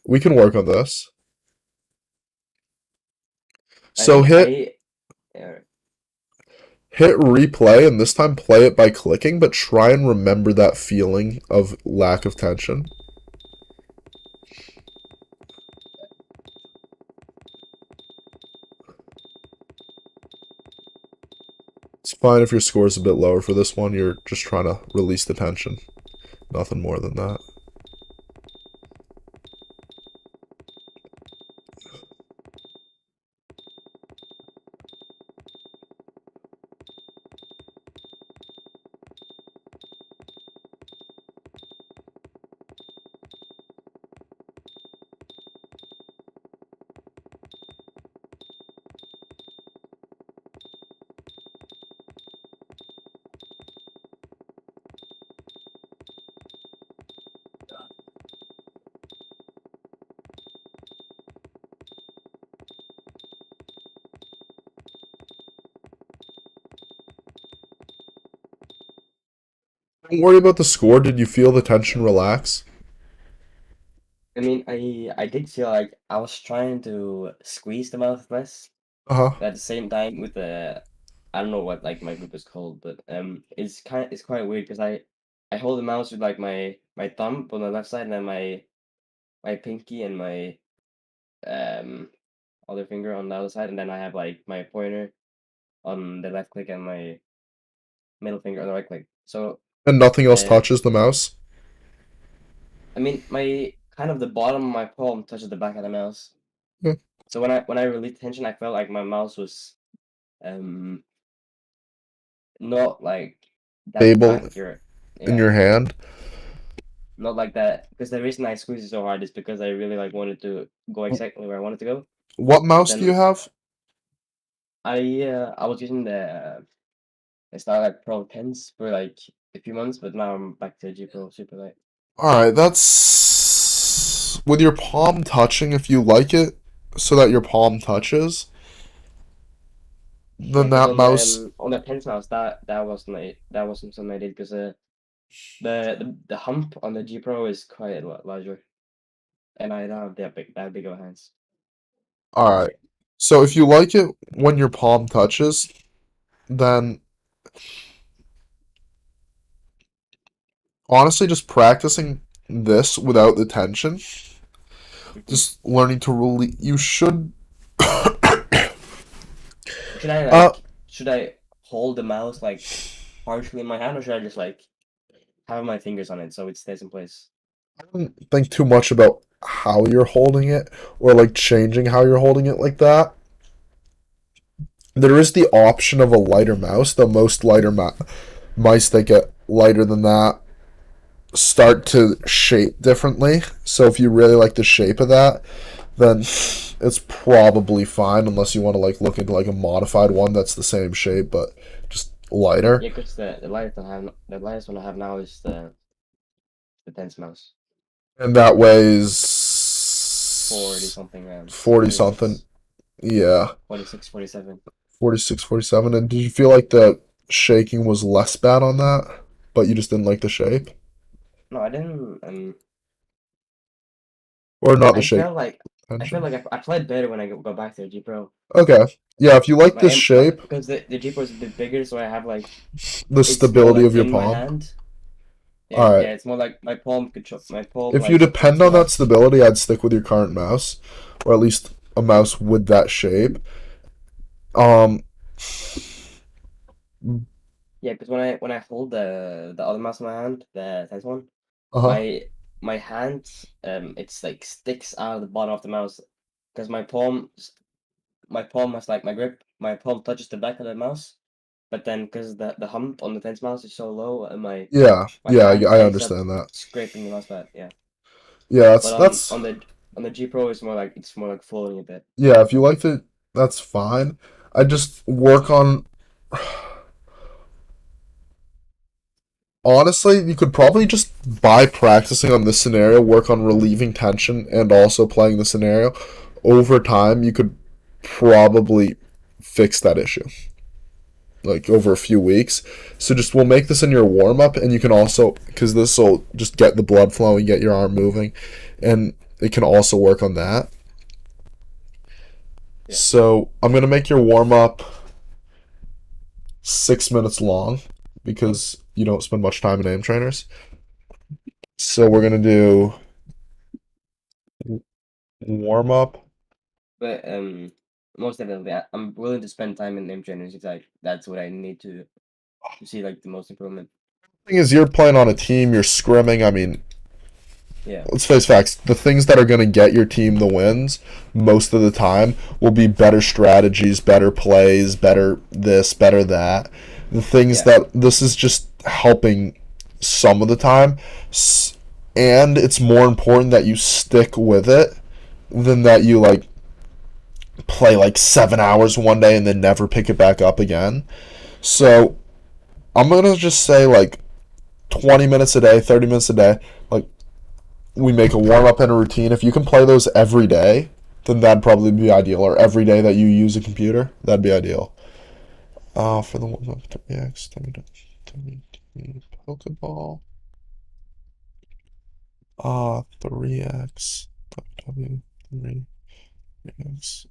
we can work on this. I So mean, hit yeah, hit replay and this time play it by clicking, but try and remember that feeling of lack of tension. It's fine if your score is a bit lower for this one. You're just trying to release the tension. Nothing more than that. Don't worry about the score. Did you feel the tension relax? I mean, I did feel like I was trying to squeeze the mouth less, Uh huh. but at the same time with the I don't know what like my group is called, but it's quite weird because I hold the mouse with like my thumb on the left side and then my pinky and my um other finger on the other side, and then I have like my pointer on the left click and my middle finger on the right click. So And nothing else uh, touches the mouse? I mean my kind of the bottom of my palm touches the back of the mouse. Yeah. So when I released tension, I felt like my mouse was um not like that Stable accurate. in Yeah, your hand. not like that. Because the reason I squeezed it so hard is because I really like wanted to go exactly where I wanted to go. What But mouse do you then have? I was using the Starlight Pro 10s for like a few months, but now I'm back to G Pro Super Light. Alright, that's with your palm touching if you like it. so that your palm touches, Yeah, then because that mouse. on the tense mouse that wasn't something I did because the hump on the G Pro is quite a lot larger, and I don't have that big of hands. All right. So if you like it when your palm touches, then honestly, just practicing this without the tension, Hmm. just learning to really, you should. Should I uh, should I hold the mouse like partially in my hand, or should I just like have my fingers on it so it stays in place? I don't think too much about how you're holding it or like changing how you're holding it like that. There is the option of a lighter mouse. The most lighter mice that get lighter than that start to shape differently. So if you really like the shape of that, then it's probably fine unless you want to like look into like a modified one that's the same shape but just lighter. Yeah, because the lightest one I have now is the tense mouse, And that forty weighs something grams, 40 something. Yeah, 46, 47. 46, 47. And did you feel like the shaking was less bad on that, but you just didn't like the shape? No, I didn't. Or not the I shape felt like tension? I played better when I go back to the G Pro. Okay. Yeah, if you like the shape, Because the G Pro is a bit bigger, so I have like the it's more stability like of your in my palm. hand. Yeah, Alright. yeah, it's more like my palm control. My palm If you like depend it's on that not. stability, I'd stick with your current mouse, or at least a mouse with that shape. Um, Yeah, because when I hold the other mouse in my hand, the tense one, uh-huh. my my hand it's like sticks out of the bottom of the mouse because my palm has like my grip. My palm touches the back of the mouse, but then because the hump on the tense mouse is so low, and Yeah, my yeah, hand I ends up understand that. scraping the mouse pad. Yeah, Yeah, but that's on the G Pro, it's more like floating a bit. yeah, if you liked it, that's fine. I just work on honestly, you could probably just by practicing on this scenario, work on relieving tension and also playing the scenario. Over time, you could probably fix that issue. Like over a few weeks. So just we'll make this in your warm up, and you can also because this will just get the blood flowing, get your arm moving, and it can also work on that. Yeah. So I'm gonna make your warm up 6 minutes long because you don't spend much time in aim trainers. So we're gonna do warm up. But most definitely, I'm willing to spend time in name trainers if like that's what I need to see like the most improvement. Thing is, you're playing on a team. You're scrimming. I mean, Yeah, let's face facts. The things that are gonna get your team the wins most of the time will be better strategies, better plays, better this, better that. The things yeah, that this is just helping some of the time, and it's more important that you stick with it than that you like play like 7 hours one day and then never pick it back up again. So I'm gonna just say like 20 minutes a day, 30 minutes a day. Like we make a warm up and a routine. If you can play those every day, then that'd probably be ideal. Or every day that you use a computer, that'd be ideal. For the warm up, 3x, Pokeball. 3x, W, 3x.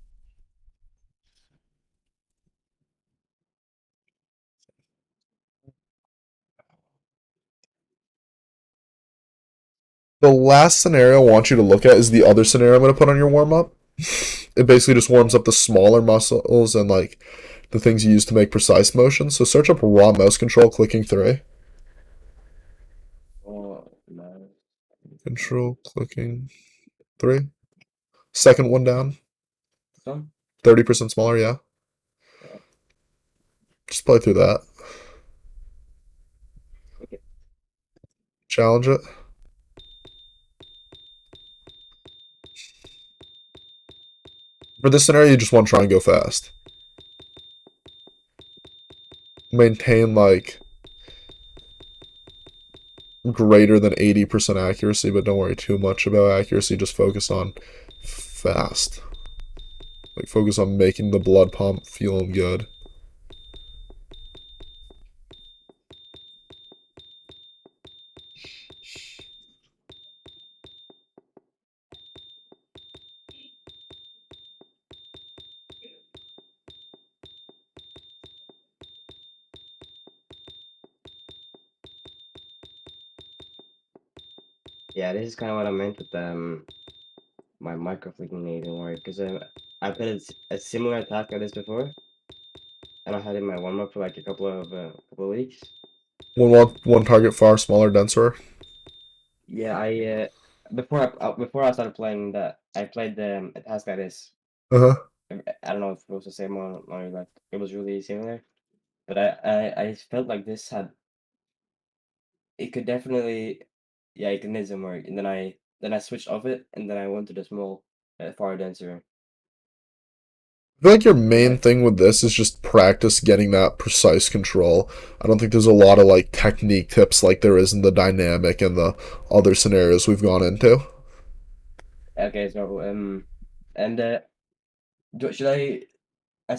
The last scenario I want you to look at is the other scenario I'm going to put on your warm up. It basically just warms up the smaller muscles and like the things you use to make precise motions. So search up raw mouse control, clicking 3. oh no, Control, clicking 3. Second one down, so 30% smaller, yeah. yeah, Just play through that. okay, Challenge it. For this scenario, you just want to try and go fast. Maintain like greater than 80% accuracy, but don't worry too much about accuracy. Just focus on fast. Like focus on making the blood pump, feeling good. Yeah, this is kind of what I meant with my microfleeting didn't work because I played a similar task like this before, and I had it in my warm up for like a couple of weeks. One target far smaller, denser. Yeah, before I started playing that, I played a task like this. Uh huh. I don't know if it was the same one or like it was really similar, but I felt like this had it could definitely, yeah, it needs some work, and then I switched off it, and then I went to the small, far denser. I feel like your And main thing with this is just practice getting that precise control. I don't think there's a lot of like technique tips like there is in the dynamic and the other scenarios we've gone into. okay, so and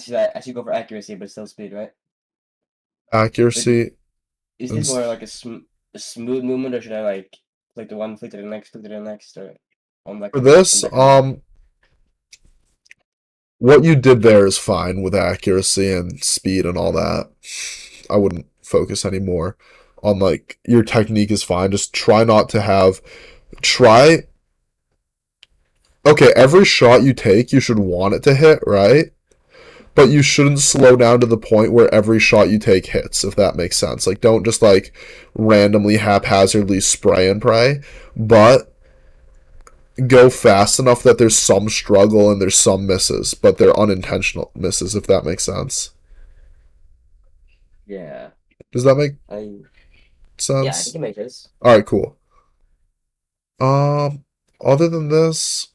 should I should go for accuracy, but still speed, right? But Accuracy is and this more like a smooth movement, or should I like flick the one, flick to the next, flick to the next, or on like for on this, that kind of? what you did there is fine with accuracy and speed and all that. I wouldn't focus anymore on like your technique is fine. Just try not to have try okay, every shot you take you should want it to hit, right? But you shouldn't slow down to the point where every shot you take hits, if that makes sense. Like don't just like randomly haphazardly spray and pray, but go fast enough that there's some struggle and there's some misses, but they're unintentional misses, if that makes sense. Yeah, Does that make I yeah, I think sense? it makes sense. All right, cool. Um, other than this,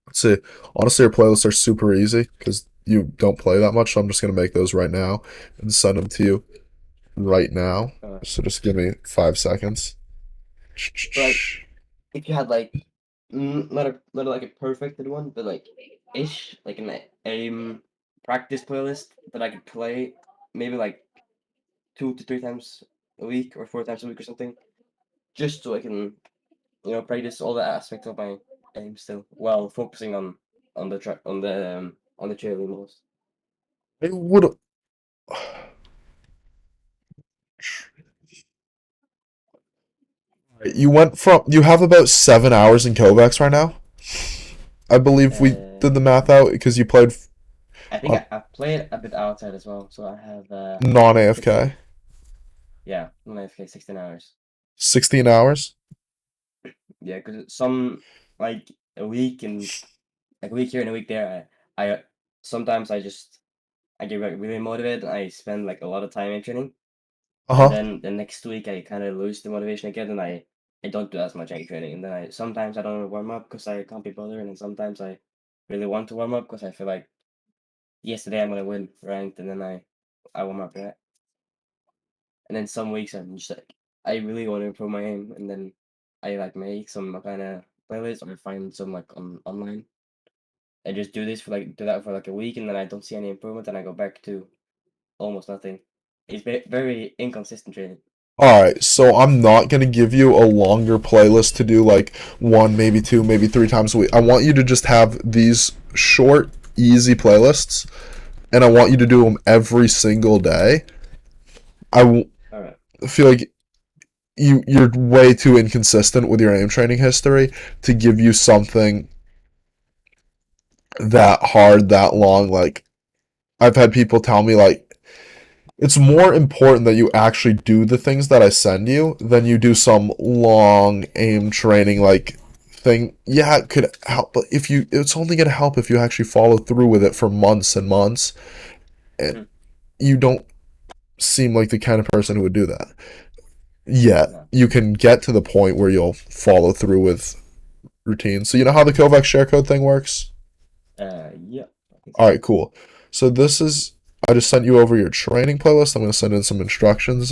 let's see. Honestly, your playlists are super easy because you don't play that much. So I'm just gonna make those right now and send them to you right now. Uh, So just give me 5 seconds. but like if you had like not like a perfected one, but like ish, like an practice playlist that I could play maybe like 2 to 3 times a week or 4 times a week or something, just so I can practice all the aspects of my aim still while focusing on the track on the cheerleading most. I would. You have about 7 hours in Kovacs right now. I believe we did the math Yeah, out because you played I think on I played a bit outside as well, so I have non 16. AFK. Yeah, my FK 16 hours. 16 hours. Yeah, because some like a week and like a week here and a week there, I sometimes I get like really motivated and I spend like a lot of time in training, Uh and huh. then the next week I kind of lose the motivation again, and I don't do as much egg training, and then I sometimes I don't warm up because I can't be bothered, and then sometimes I really want to warm up because I feel like yesterday I'm gonna win ranked, and then I warm up, right, and then some weeks I'm just like I really want to improve my aim, and then I like make some kind of playlist or find some like online. I just do that for like a week, and then I don't see any improvement, and I go back to almost nothing. It's very inconsistent training. All right, so I'm not gonna give you a longer playlist to do like one, maybe two, maybe 3 times a week. I want you to just have these short, easy playlists, and I want you to do them every single day. I All right. feel like you're way too inconsistent with your aim training history to give you something that hard that long. Like I've had people tell me like it's more important that you actually do the things that I send you than you do some long aim training like thing. Yeah, it could help, but if you it's only going to help if you actually follow through with it for months and months, and Mhm. you don't seem like the kind of person who would do that. Yet No. you can get to the point where you'll follow through with routines. So you know how the Kovac share code thing works? Yeah, I think All so. right, cool. So this is I just sent you over your training playlist. I'm going to send in some instructions.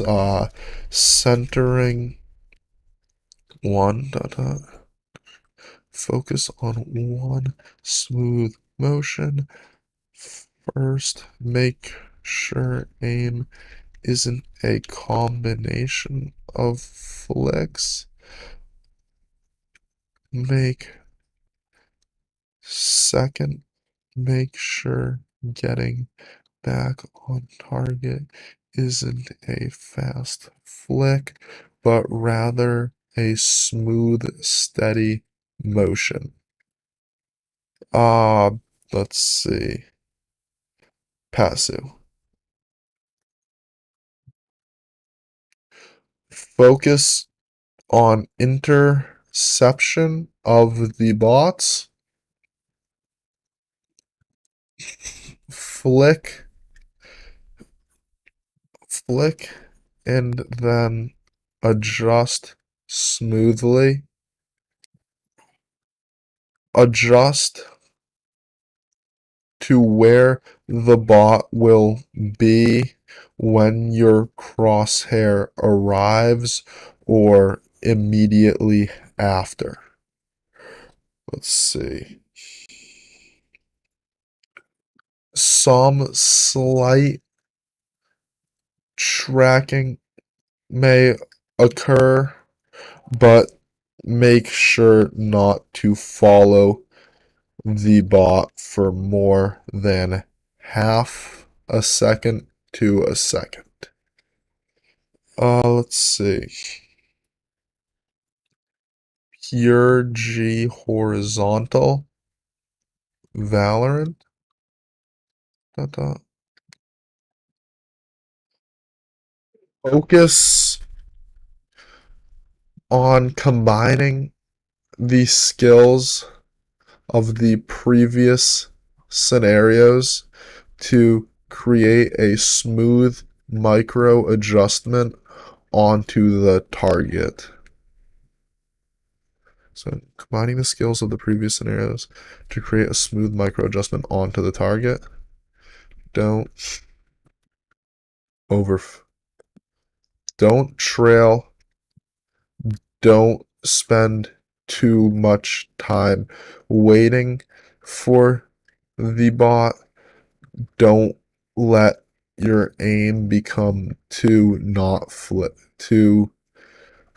Centering one dot dot. Focus on one smooth motion. First, make sure aim isn't a combination of flicks. Second, make sure getting back on target isn't a fast flick, but rather a smooth, steady motion. Let's see. Passive. Focus on interception of the bots. Flick, and then adjust smoothly. Adjust to where the bot will be when your crosshair arrives or immediately after. Let's see. Some slight tracking may occur, but make sure not to follow the bot for more than half a second to a second. Let's see. Pure G horizontal. Valorant. Focus on combining the skills of the previous scenarios to create a smooth micro adjustment onto the target. So combining the skills of the previous scenarios to create a smooth micro adjustment onto the target. Don't trail. Don't spend too much time waiting for the bot. Don't let your aim become too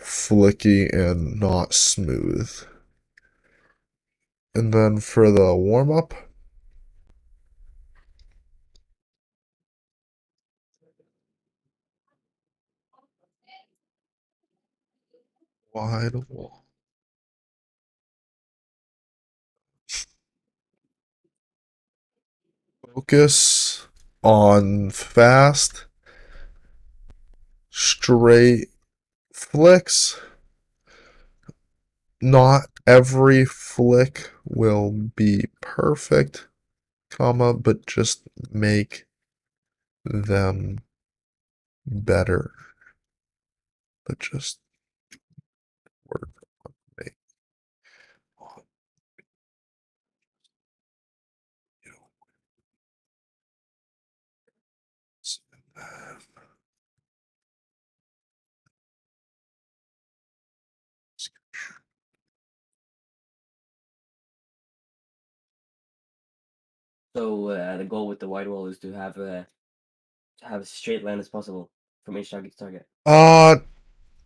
flicky and not smooth. And then for the warm-up, wide wall. Focus on fast, straight flicks. Not every flick will be perfect, but just make them better. But just work on making So the goal with the wide wall is to have as straight line as possible from each target to target.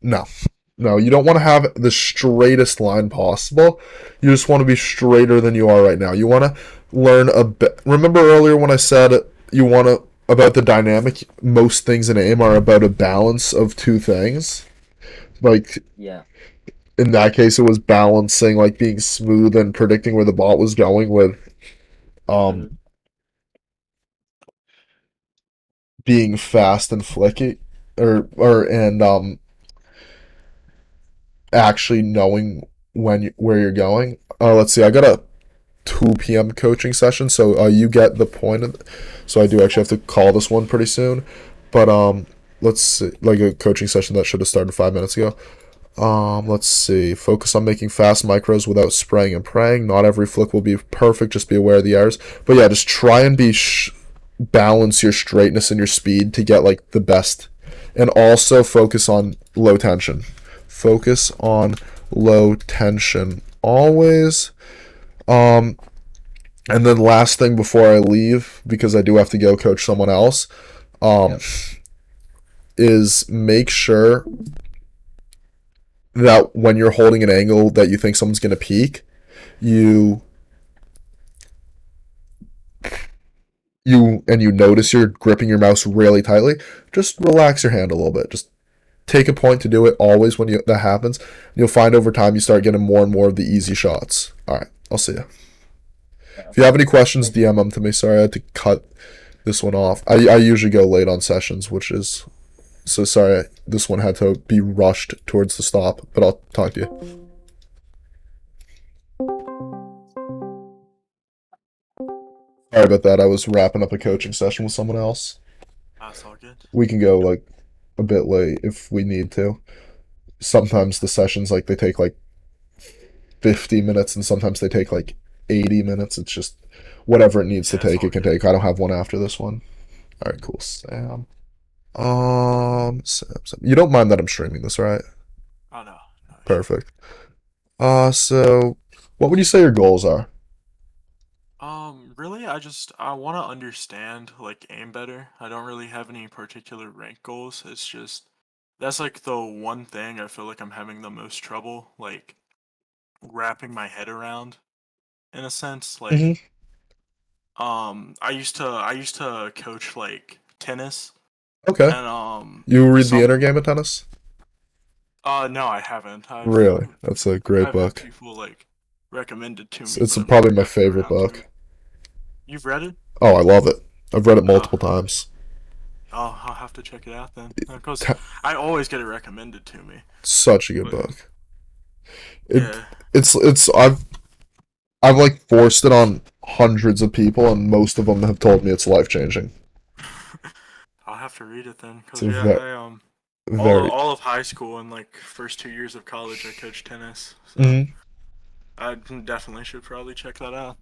No. No, you don't want to have the straightest line possible. You just want to be straighter than you are right now. You want to learn a bit. Remember earlier when I said you want to about the dynamic? Most things in aim are about a balance of two things. Like, yeah. In that case, it was balancing, like being smooth and predicting where the bot was going with, being fast and flicky, and actually knowing where you're going. Let's see. I got a 2 p.m. coaching session, so you get the point of so I do actually have to call this one pretty soon. But let's see, like a coaching session that should have started 5 minutes ago. Let's see. Focus on making fast micros without spraying and praying. Not every flick will be perfect. Just be aware of the errors. But yeah, just try and balance your straightness and your speed to get like the best. And also focus on low tension. Focus on low tension always. And then last thing before I leave, because I do have to go coach someone else, um, Yep. is make sure that when you're holding an angle that you think someone's gonna peek, you you notice you're gripping your mouse really tightly, just relax your hand a little bit. Just take a point to do it always when that happens. You'll find over time you start getting more and more of the easy shots. All right, I'll see you. Yeah. If you have any questions, Thank you. DM them to me. Sorry, I had to cut this one off. I usually go late on sessions, which is so sorry. This one had to be rushed towards the stop, but I'll talk to you. Sorry about that. I was wrapping up a coaching session with someone else. That's all good. We can go like a bit late if we need to. Sometimes the sessions like they take like 50 minutes and sometimes they take like 80 minutes. It's just whatever it needs to Yeah, it's take, all it can good. take. I don't have one after this one. All right, cool. Sam. Sam. You don't mind that I'm streaming this, right? Oh no, no issue. Perfect. So what would you say your goals are? Really, I want to understand like aim better. I don't really have any particular rank goals. It's just that's like the one thing I feel like I'm having the most trouble like wrapping my head around in a sense. Hmm. I used to coach like tennis Okay. and You read the some inner game of tennis? no I haven't. Really? That's a great I've had book. people like recommend it to me, It's but I've probably never my gotten favorite around to it. book. You've read it? Oh, I love it. I've read it Oh, multiple times. I'll have to check it out then, because T- I always get it recommended to me. Such a good But book. It yeah, it's I've like forced it on hundreds of people and most of them have told me it's life changing. I'll have to read it then, It's because a yeah, very I very. all of high school and like first 2 years of college I coached tennis, so Mhm. I definitely should probably check that out.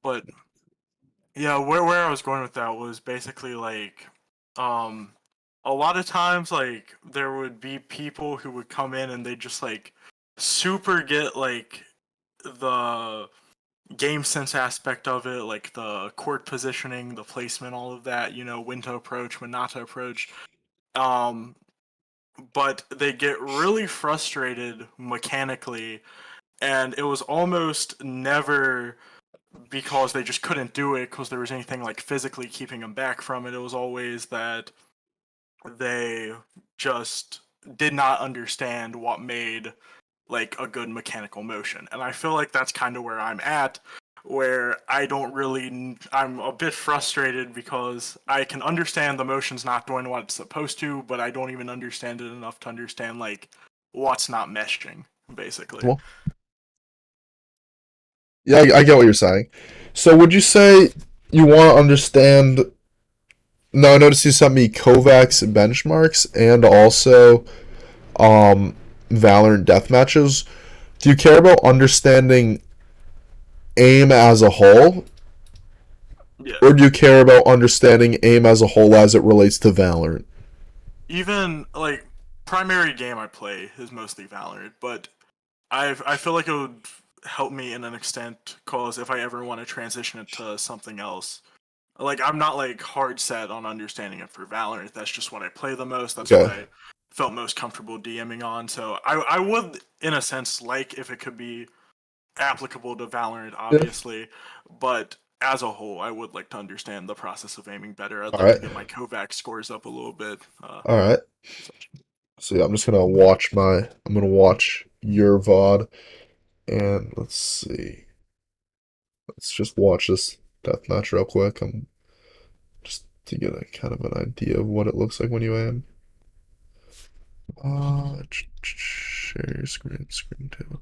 But yeah, where I was going with that was basically like, um, a lot of times like there would be people who would come in and they just like super get like the game sense aspect of it, like the court positioning, the placement, all of that, when to approach, when not to approach. Um, but they get really frustrated mechanically, and it was almost never because they just couldn't do it because there was anything like physically keeping them back from it. It was always that they just did not understand what made like a good mechanical motion. And I feel like that's kind of where I'm at, where I don't really, I'm a bit frustrated because I can understand the motion's not doing what it's supposed to, but I don't even understand it enough to understand like what's not meshing, basically. Well, yeah, I get what you're saying. So would you say you want to understand? No, I noticed you sent me Kovacs benchmarks and also Valorant death matches. Do you care about understanding aim as a whole, Yeah. or do you care about understanding aim as a whole as it relates to Valorant? Even like primary game I play is mostly Valorant, but I feel like it would help me in an extent cause if I ever want to transition it to something else. Like I'm not like hard set on understanding it for Valorant. That's just what I play the most. That's what Okay. I felt most comfortable DMing on. So I would in a sense like if it could be applicable to Valorant, Yeah. obviously, but as a whole, I would like to understand the process of aiming better. I'd All like to right. get my Kovac scores up a little bit. All right. Such. So yeah, I'm just gonna watch my. I'm gonna watch your VOD and let's see. Let's just watch this death match real quick. I'm just to get a kind of an idea of what it looks like when you aim. Share your screen. Screen too.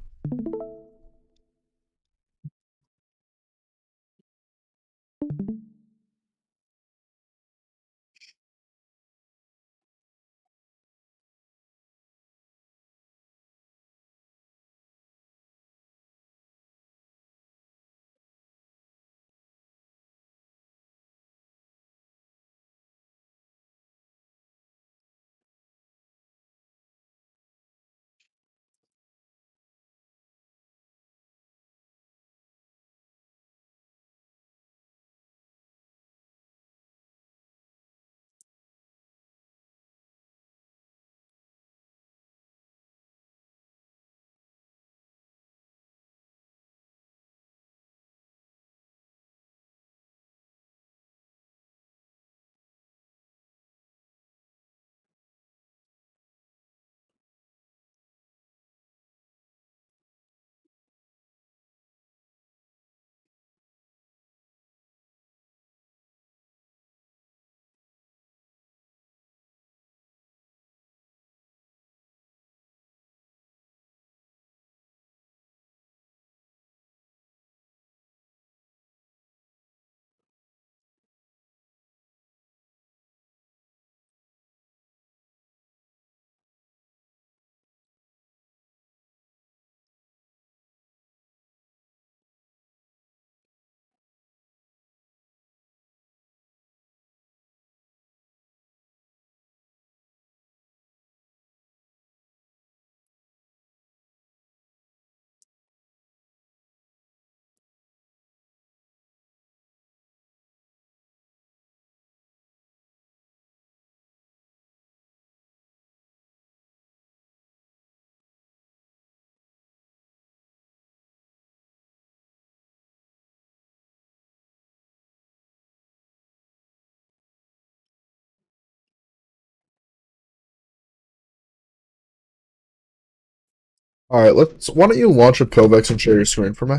All right, let's. Why don't you launch a Kovacs and share your screen for me?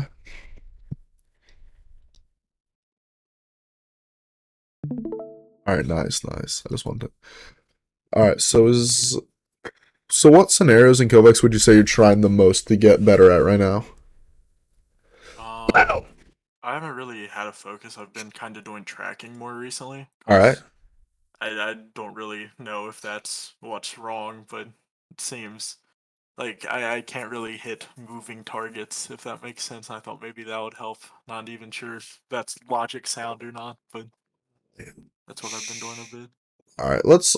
All right, nice. I just wanted to. All right, so what scenarios in Kovacs would you say you're trying the most to get better at right now? Um, I haven't really had a focus. I've been kind of doing tracking more recently All right. because I don't really know if that's what's wrong, but it seems like I can't really hit moving targets, if that makes sense. I thought maybe that would help. Not even sure if that's logic sound or not, but that's what I've been doing a bit. All right, let's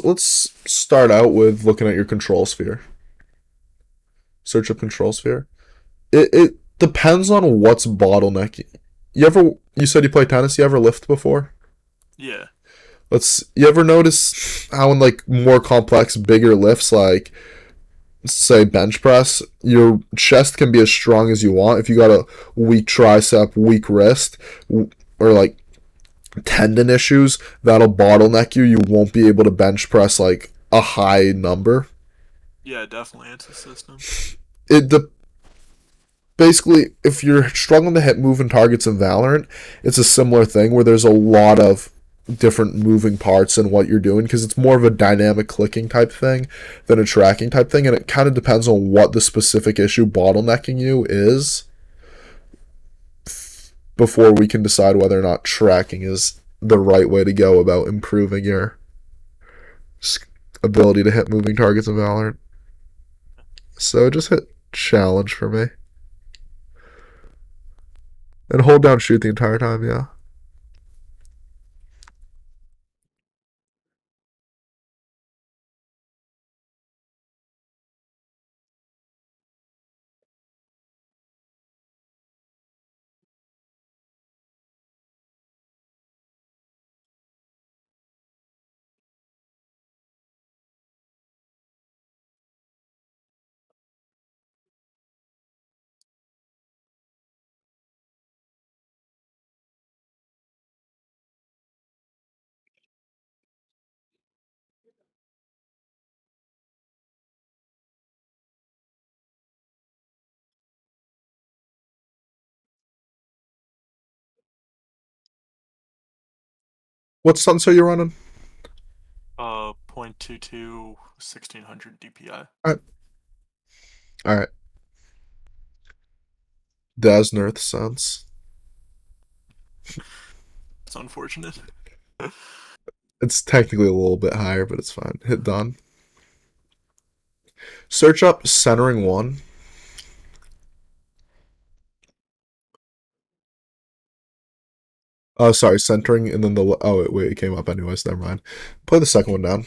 start out with looking at your control sphere. Search up control sphere. It depends on what's bottlenecking. You said you play tennis, you ever lift before? Yeah, You ever notice how in like more complex, bigger lifts like say bench press, your chest can be as strong as you want. If you got a weak tricep, weak wrist, or like tendon issues, that'll bottleneck you. You won't be able to bench press like a high number. yeah, definitely. It's a system. It the Basically, if you're struggling to hit moving targets in Valorant, it's a similar thing where there's a lot of different moving parts in what you're doing because it's more of a dynamic clicking type thing than a tracking type thing, and it kind of depends on what the specific issue bottlenecking you is before we can decide whether or not tracking is the right way to go about improving your ability to hit moving targets in Valorant. So just hit challenge for me. And hold down shoot the entire time, yeah. What stunts are you running? 0.22 1600 DPI. Alright. Alright. Dasnerth stunts. It's unfortunate. It's technically a little bit higher, but it's fine. Hit done. Search up centering one. Oh, sorry, centering, and then wait, it came up anyways. Never mind. Play the second one down.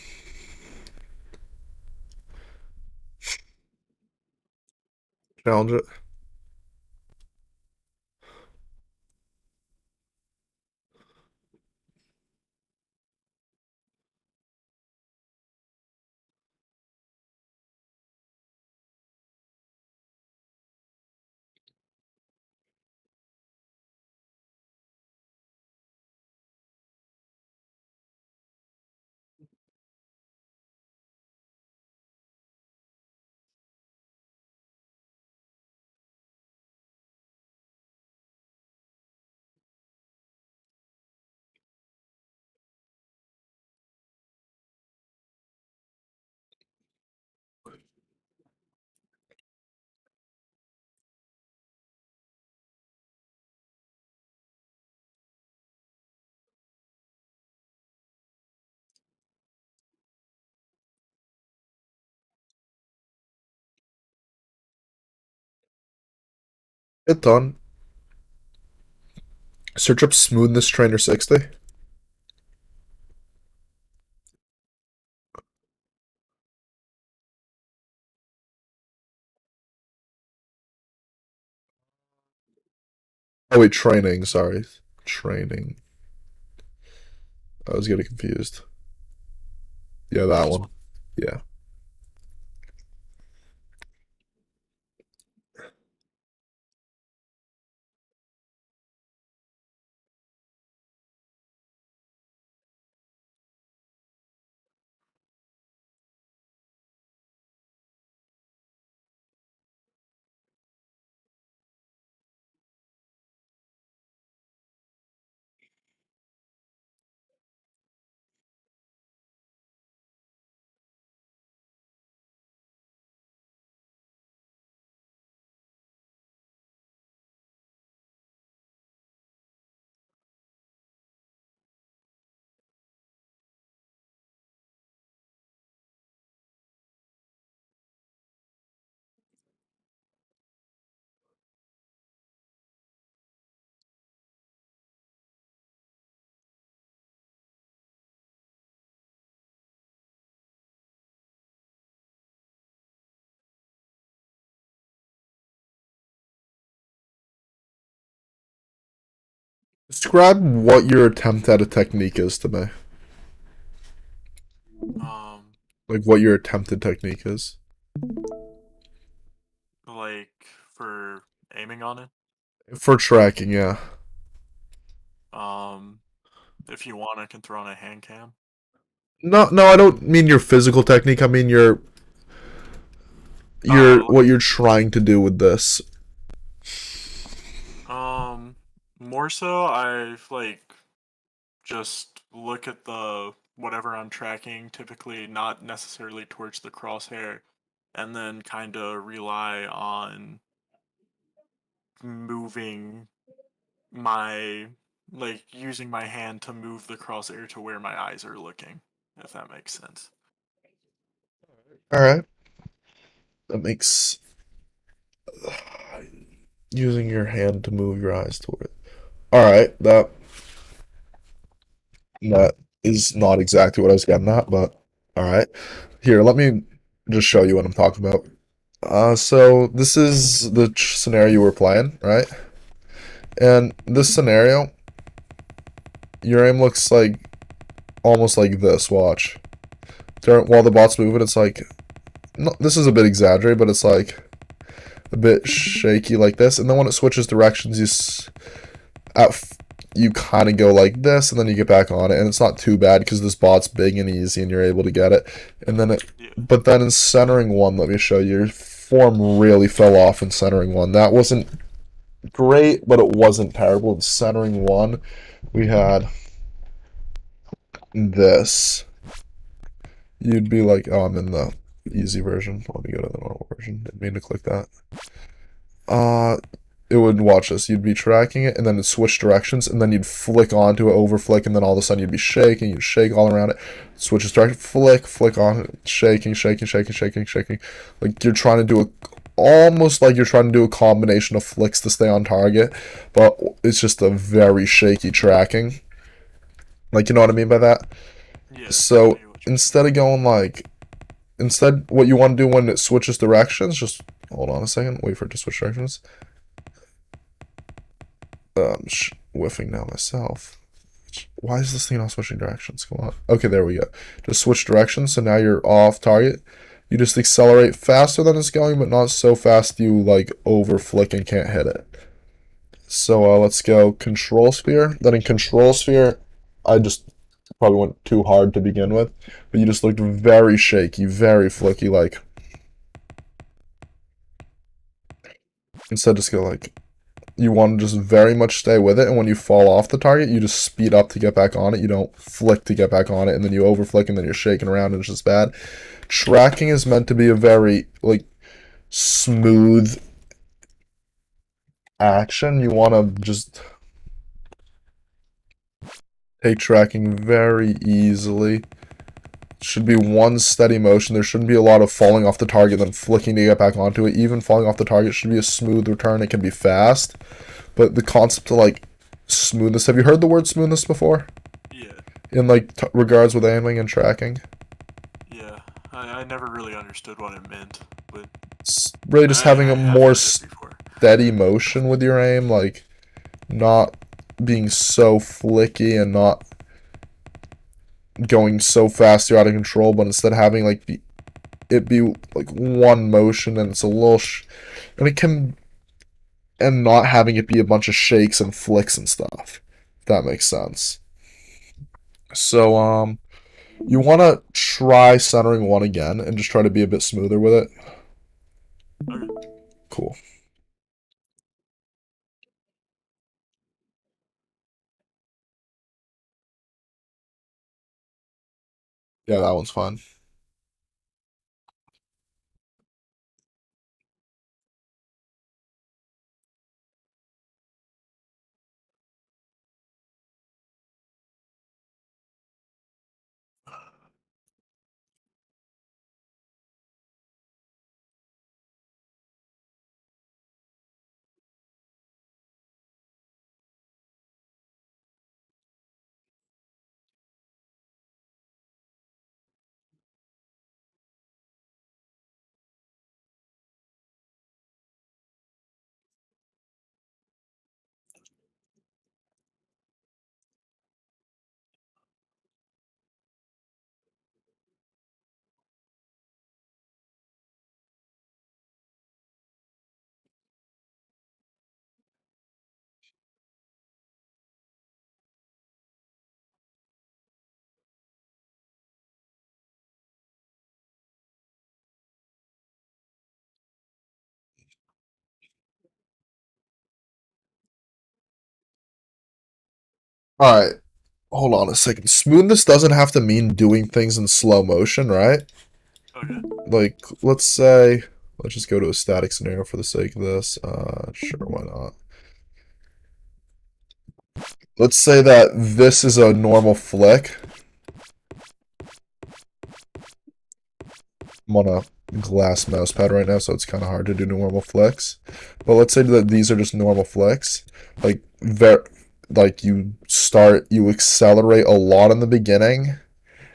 Challenge it. Hit done. Search up smoothness trainer 60. Oh wait, training, sorry. Training. I was getting confused. Yeah, that This one. one. Yeah. Describe what your attempt at a technique is to me. Um, Like what your attempted technique is. like for aiming on it. For tracking, yeah. Um, if you want, I can throw on a hand cam. No, no, I don't mean your physical technique. I mean your Oh, what you're trying to do with this. more so, I like just look at the whatever I'm tracking, typically not necessarily towards the crosshair, and then kind of rely on moving my like using my hand to move the crosshair to where my eyes are looking, if that makes sense. All right, that makes using your hand to move your eyes toward it. All right, that is not exactly what I was getting at, but all right. Here, let me just show you what I'm talking about. So this is the scenario we're playing, right? And this scenario, your aim looks like almost like this. Watch. While the bot's moving, it's like no, this is a bit exaggerated, but it's like a bit shaky like this. And then when it switches directions, you kind of go like this, and then you get back on it, and it's not too bad because this bot's big and easy, and you're able to get it. And then Yeah. but then in centering one, let me show you. Your form really fell off in centering one. That wasn't great, but it wasn't terrible. In centering one, we had this. You'd be like, oh, I'm in the easy version. Let me go to the normal version. Didn't mean to click that. Uh, it would watch this. You'd be tracking it, and then it'd switch directions, and then you'd flick onto it, over flick, and then all of a sudden you'd be shaking. You'd shake all around it. Switches direction, flick on it, shaking. Like you're trying to do almost like you're trying to do a combination of flicks to stay on target, but it's just a very shaky tracking. Like you know what I mean by that? Yeah, I So get what you mean. instead of going like, instead what you want to do when it switches directions, just hold on a second, wait for it to switch directions. Whiffing now myself. Why is this thing not switching directions? Come on. Okay, there we go. Just switch directions, so now you're off target. You just accelerate faster than it's going, but not so fast you like over flick and can't hit it. So let's go control sphere. Then in control sphere, I just probably went too hard to begin with, but you just looked very shaky, very flicky. Like instead, just go like you want to just very much stay with it, and when you fall off the target, you just speed up to get back on it. You don't flick to get back on it, and then you over flick, and then you're shaking around, and it's just bad. Tracking is meant to be a very like smooth action. You want to just take tracking very easily. Should be one steady motion. There shouldn't be a lot of falling off the target, then flicking to get back onto it. Even falling off the target should be a smooth return. It can be fast, but the concept of like smoothness. Have you heard the word smoothness before? Yeah, In like regards with aiming and tracking? yeah. I never really understood what it meant, but It's really just having I a have more heard it before. steady motion with your aim, like not being so flicky and not going so fast you're out of control, but instead having like it be like one motion and it's a little and it can and not having it be a bunch of shakes and flicks and stuff. If that makes sense. So you want to try centering one again and just try to be a bit smoother with it. Okay. Cool. Yeah, that one's fun. Alright, hold on a second. Smoothness doesn't have to mean doing things in slow motion, right? Okay. Like, let's say, let's just go to a static scenario for the sake of this. Sure, why not? Let's say that this is a normal flick. I'm on a glass mouse pad right now, so it's kind of hard to do normal flicks. But let's say that these are just normal flicks. Like, you accelerate a lot in the beginning,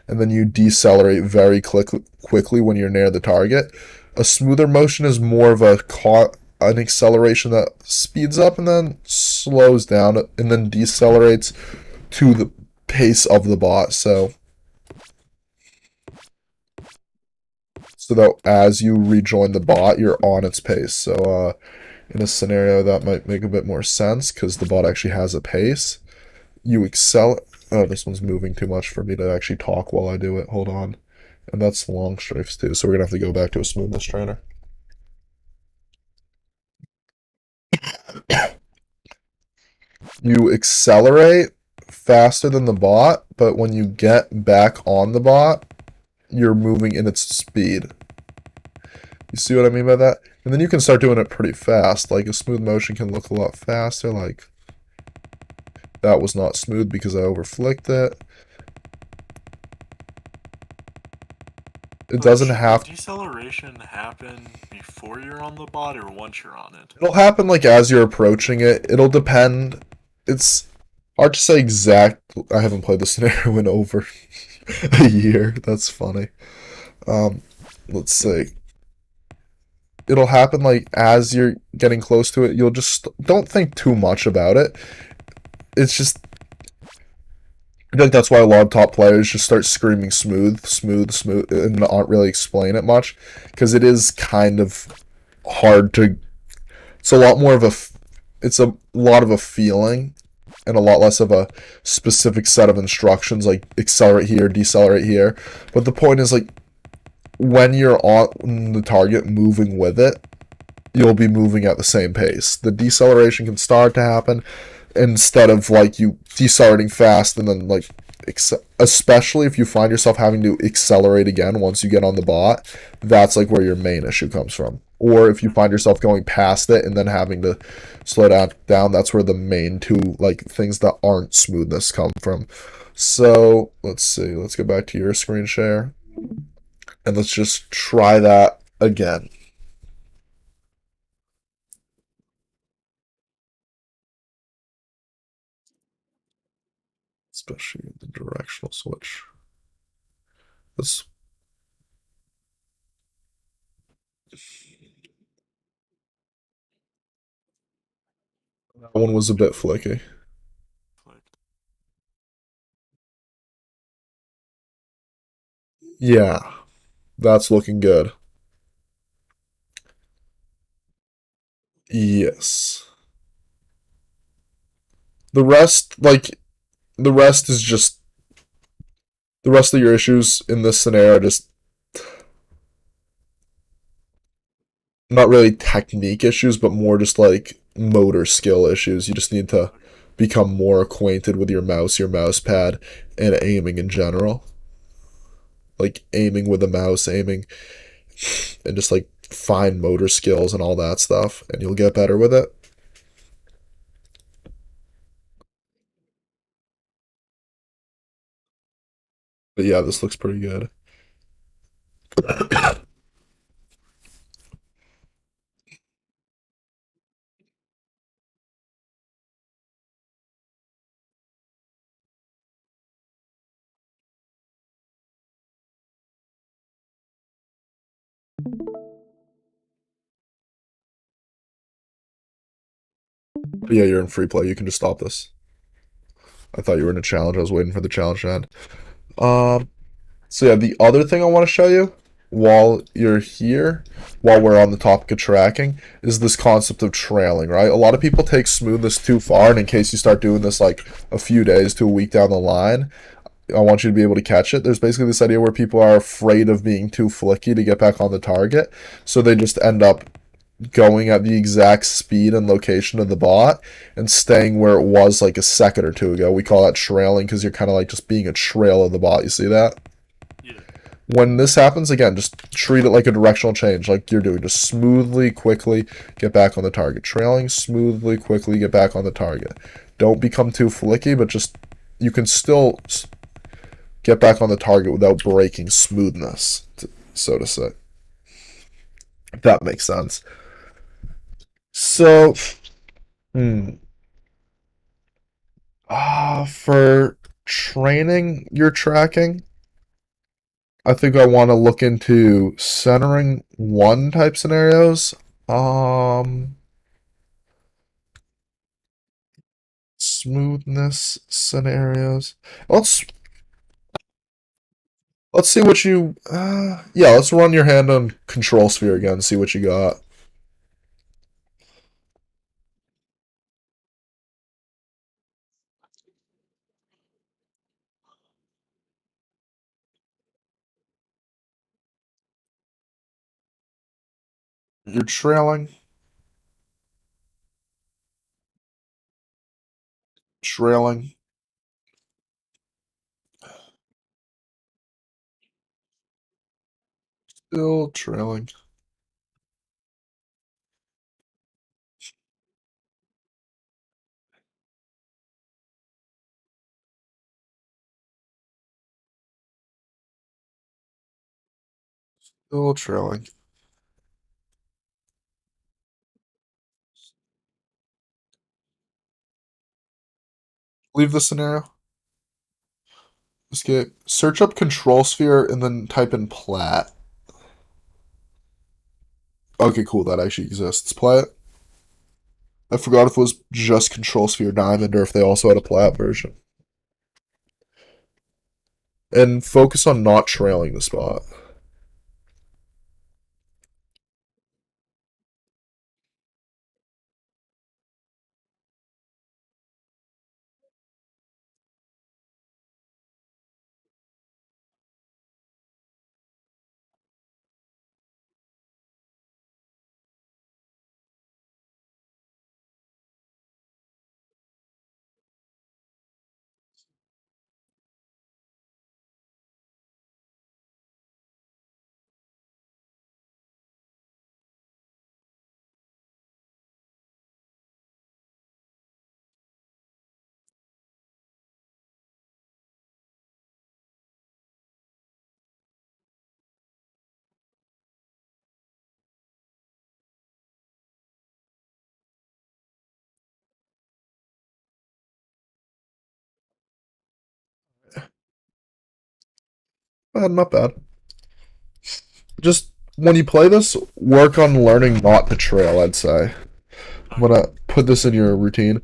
and then you decelerate very quickly when you're near the target. A smoother motion is more of an acceleration that speeds up and then slows down and then decelerates to the pace of the bot. So that as you rejoin the bot, you're on its pace. So in a scenario that might make a bit more sense because the bot actually has a pace. You Oh, this one's moving too much for me to actually talk while I do it. Hold on. And that's long strafes too, so we're gonna have to go back to a smoothness trainer. You accelerate faster than the bot, but when you get back on the bot, you're moving in its speed. You see what I mean by that? And then you can start doing it pretty fast. Like a smooth motion can look a lot faster. Like that was not smooth because I overflicked it. It doesn't have deceleration happen before you're on the bot or once you're on it? It'll happen like as you're approaching it. It'll depend. It's hard to say exact. I haven't played the scenario in over a year. That's funny. Let's see. It'll happen like as you're getting close to it. You'll just don't think too much about it. It's just I think that's why a lot of top players just start screaming smooth, smooth, smooth, and not really explain it much, because it is kind of hard to. It's a lot more of it's a lot of a feeling, and a lot less of a specific set of instructions like accelerate here, decelerate here. But the point is like when you're on the target, moving with it, you'll be moving at the same pace. The deceleration can start to happen instead of like you decelerating fast and then like especially if you find yourself having to accelerate again once you get on the bot, that's like where your main issue comes from. Or if you find yourself going past it and then having to slow down, that's where the main two like things that aren't smoothness come from. So let's see, let's go back to your screen share and let's just try that again. Especially the directional switch. This one was a bit flicky. Yeah, that's looking good. Yes. The rest, like, the rest is just. The rest of your issues in this scenario are just not really technique issues, but more just like motor skill issues. You just need to become more acquainted with your mouse pad, and aiming in general. Like aiming with a mouse, aiming, and just like fine motor skills and all that stuff, and you'll get better with it. But yeah, this looks pretty good. But yeah, you're in free play. You can just stop this. I thought you were in a challenge. I was waiting for the challenge to end. So yeah, the other thing I want to show you while you're here, while we're on the topic of tracking, is this concept of trailing, right? A lot of people take smoothness too far, and in case you start doing this like a few days to a week down the line, I want you to be able to catch it. There's basically this idea where people are afraid of being too flicky to get back on the target, so they just end up going at the exact speed and location of the bot and staying where it was like a second or two ago. We call that trailing because you're kind of like just being a trail of the bot. You see that? Yeah. When this happens again, just treat it like a directional change, like you're doing. Just smoothly, quickly get back on the target. Trailing, smoothly, quickly get back on the target. Don't become too flicky, but just you can still get back on the target without breaking smoothness, so to say. If that makes sense. So, hmm. For training your tracking, I think I want to look into centering one type scenarios. Um, Smoothness scenarios. Let's let's see what you. Yeah, let's run your hand on control sphere again. See what you got. You're trailing, trailing, still trailing, still trailing. Leave the scenario. Escape. Search up control sphere and then type in plat. Okay, cool. That actually exists. Play it. I forgot if it was just control sphere diamond or if they also had a plat version. And focus on not trailing the spot. Not bad. Just when you play this, work on learning not to trail, I'd say. I'm Okay. gonna put this in your routine.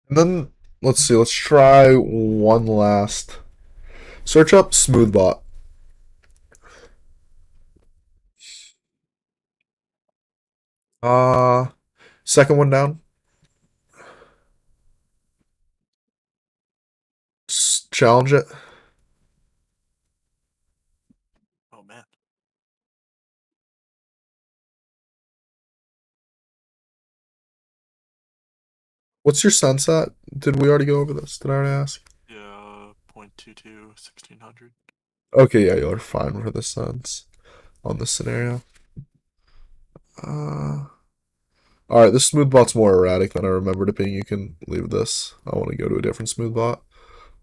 And then let's see, let's try one last. Search up Smoothbot. Uh Second one down. Challenge it. Oh man. What's your sunset? Did we already go over this? Did I already ask? Yeah. 0.22 1600. Okay, yeah, you're fine for the suns on this scenario. Alright, this smooth bot's more erratic than I remembered it being. You can leave this. I want to go to a different smooth bot.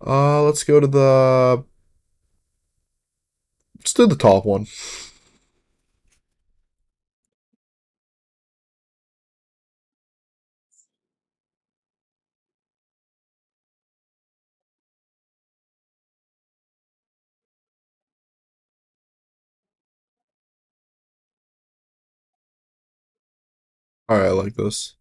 Let's go to the. Let's do the top one. Alright, I like this.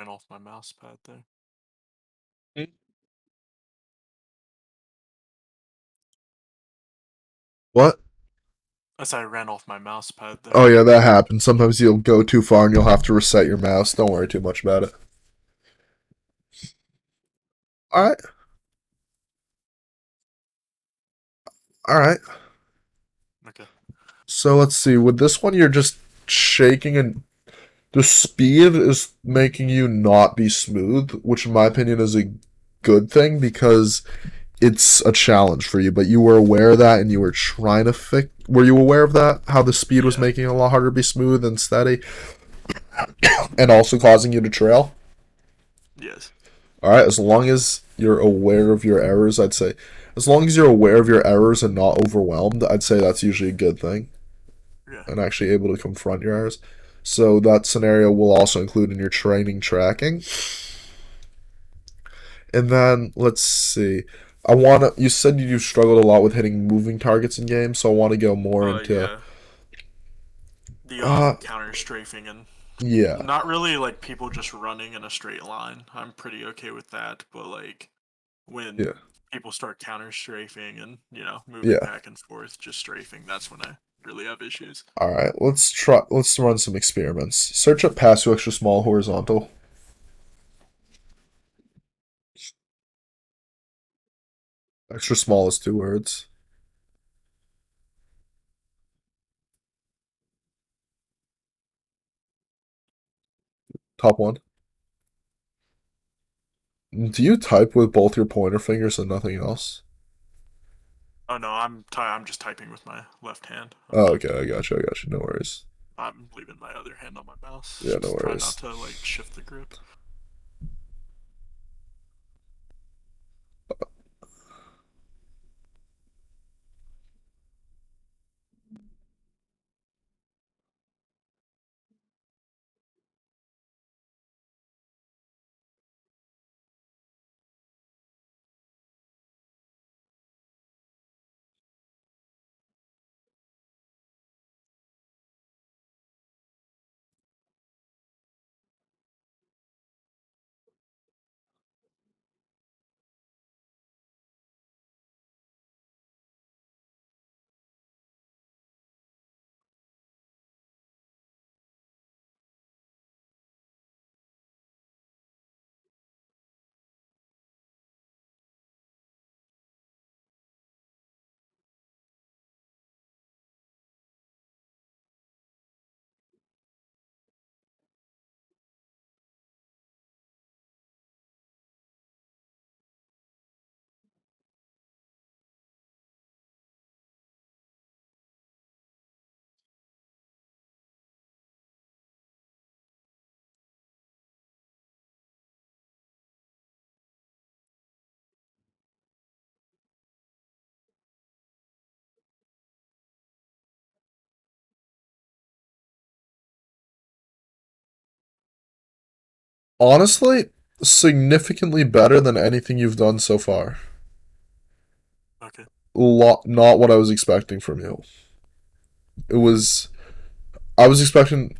ran off my mouse pad there. What? I said I ran off my mouse pad there. Oh yeah, that happens. Sometimes you'll go too far and you'll have to reset your mouse. Don't worry too much about it. All right. All right. Okay. So let's see. With this one, you're just shaking, and the speed is making you not be smooth, which in my opinion is a good thing because it's a challenge for you. But you were aware of that, and you were trying to fix. Were you aware of that? How the speed was Yeah. making it a lot harder to be smooth and steady, and also causing you to trail. Yes. All right. As long as you're aware of your errors, I'd say. As long as you're aware of your errors and not overwhelmed, I'd say that's usually a good thing. Yeah. And actually able to confront your errors. So that scenario will also include in your training tracking. And then let's see. You said you struggled a lot with hitting moving targets in games, so I want to go more into Yeah. The uh counter strafing and yeah. not really like people just running in a straight line. I'm pretty okay with that, but like when Yeah. people start counter strafing and moving Yeah. back and forth, just strafing, that's when I really have issues. All right. Let's run some experiments. Search up pass to extra small horizontal. Extra small is 2 words. Top one. Do you type with both your pointer fingers and nothing else? Oh no, I'm just typing with my left hand. Oh, okay, I got you. I got you. No worries. I'm leaving my other hand on my mouse. Yeah, no Just try not worries. to like shift the grip. Honestly, significantly better than anything you've done so far. Okay. Not what I was expecting from you. It was I was expecting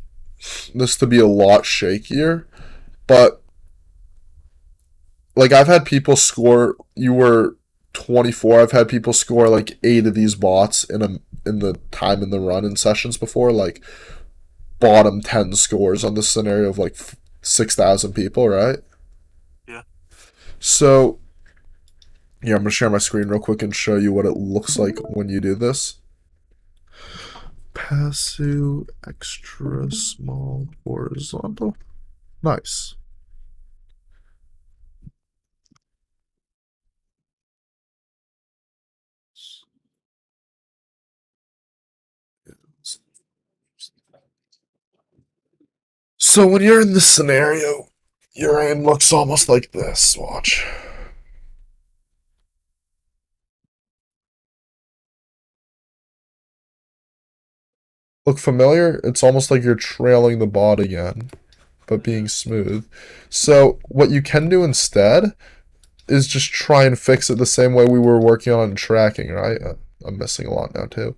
this to be a lot shakier, but like I've had people score. You were 24. I've had people score like 8 of these bots in the time in the run in sessions before, like bottom 10 scores on this scenario of like 6,000 people, right? Yeah. So yeah, I'm gonna share my screen real quick and show you what it looks like when you do this. Passive extra small horizontal. Nice. So when you're in this scenario, your aim looks almost like this. Watch. Look familiar? It's almost like you're trailing the bot again, but being smooth. So what you can do instead is just try and fix it the same way we were working on tracking, right? I'm missing a lot now too.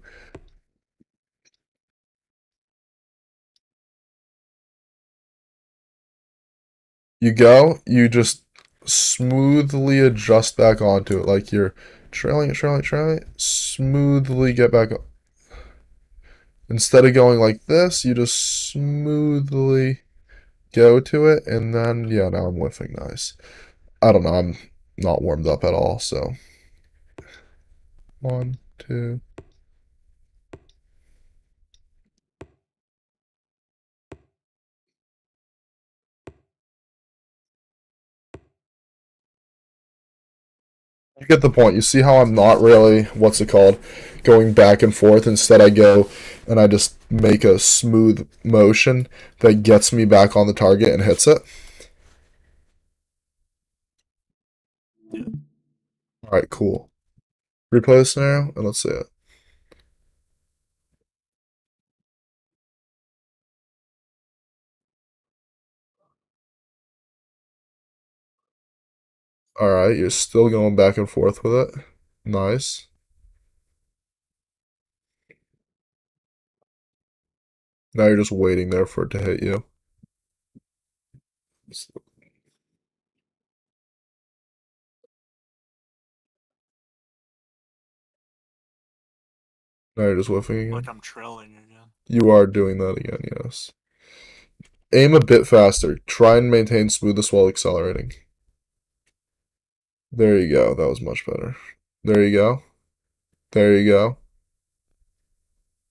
you just smoothly adjust back onto it, like you're trailing it, smoothly get back. Instead of going like this, you just smoothly go to it, and then, yeah, now I'm lifting nice. I don't know, I'm not warmed up at all, so. 1, 2. You get the point. You see how I'm not really, what's it called, going back and forth. Instead, I go and I just make a smooth motion that gets me back on the target and hits it. Yeah. All right, cool. Replay the scenario and let's see it. All right, you're still going back and forth with it. Nice. Now you're just waiting there for it to hit you. Now you're just whiffing again. Like I'm trailing again. You are doing that again, yes. Aim a bit faster. Try and maintain smoothness while accelerating. There you go. That was much better. There you go. There you go.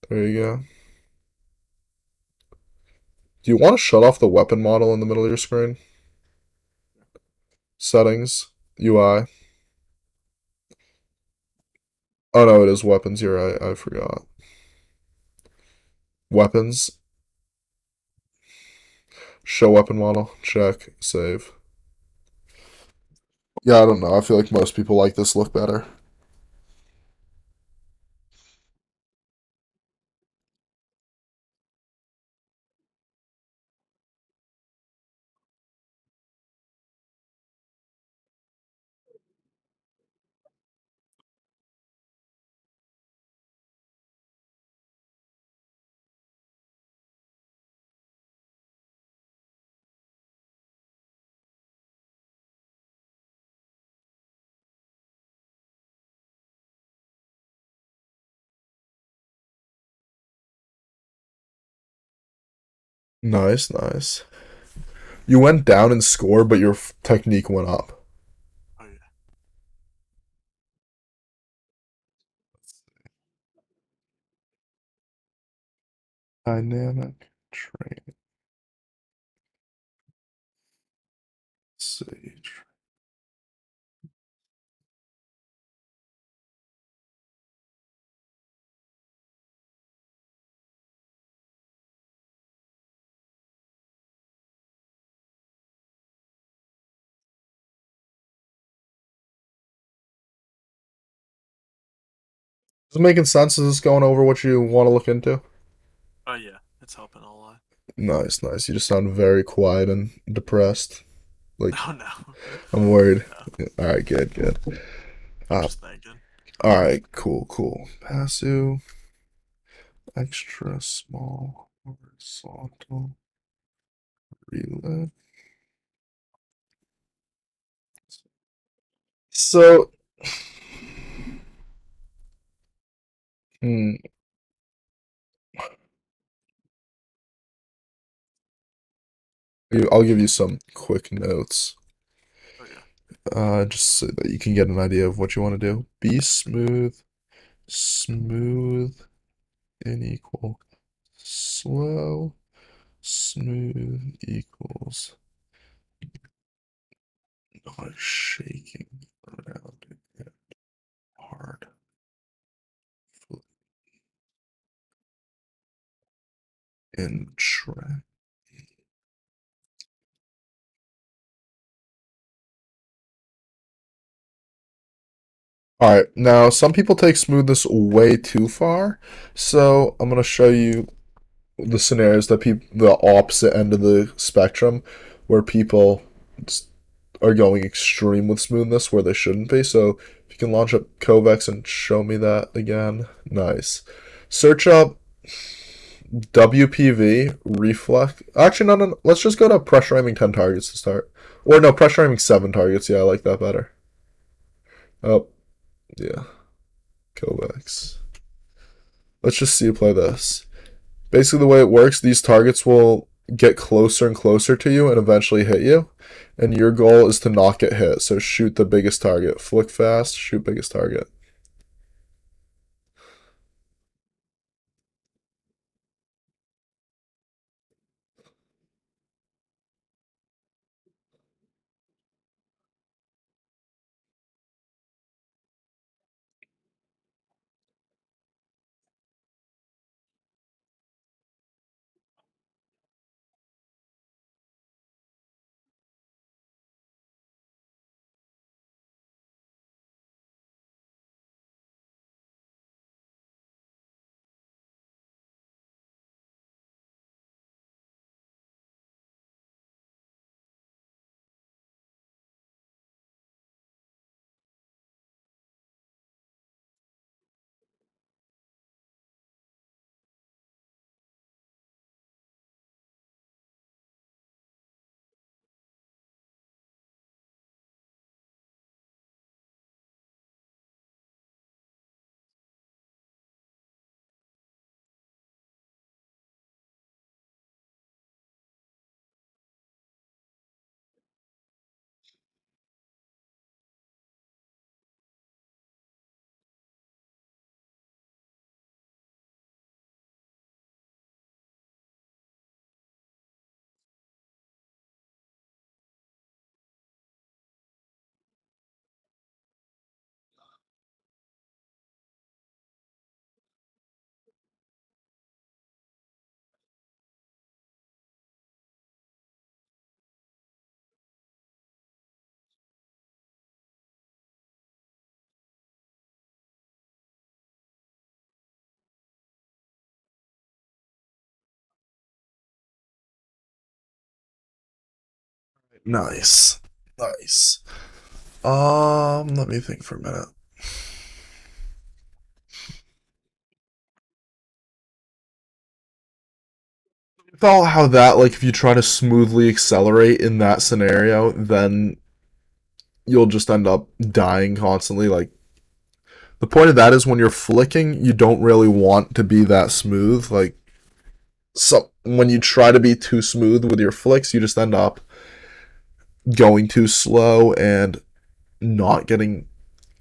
There you go. Do you want to shut off the weapon model in the middle of your screen? Settings, UI. Oh no, it is weapons. You're right. I forgot. Weapons. Show weapon model. Check. Save. Yeah, I don't know. I feel like most people like this look better. Nice, nice. You went down in score, but your technique went up. Oh yeah. Dynamic train. Sage. Is it making sense? Is this going over what you want to look into? Oh yeah. It's helping a lot. Nice, nice. You just sound very quiet and depressed. Like, No, no. I'm worried. No. All right, good, good. I'm just thinking. All right, cool, cool. Passive, extra small, horizontal, reload. So, hmm, I'll give you some quick notes, Oh yeah. just so that you can get an idea of what you want to do. Be smooth, smooth, and equal. Slow, smooth equals not shaking around it. Hard. And track. All right, now some people take smoothness way too far, so I'm gonna show you the scenarios that the opposite end of the spectrum, where people are going extreme with smoothness where they shouldn't be. So if you can launch up Kovex and show me that again, nice. Search up WPV reflex. Actually, no. Let's just go to pressure aiming 10 targets to start. Or no, pressure aiming 7 targets. Yeah, I like that better. Oh, yeah. Kovacs. Let's just see you play this. Basically, the way it works, these targets will get closer and closer to you and eventually hit you. And your goal is to not get hit. So shoot the biggest target. Flick fast, shoot biggest target. Nice. Nice. Let me think for a minute. About how that, like, if you try to smoothly accelerate in that scenario, then you'll just end up dying constantly. Like, the point of that is when you're flicking, you don't really want to be that smooth. Like, so when you try to be too smooth with your flicks, you just end up going too slow and not getting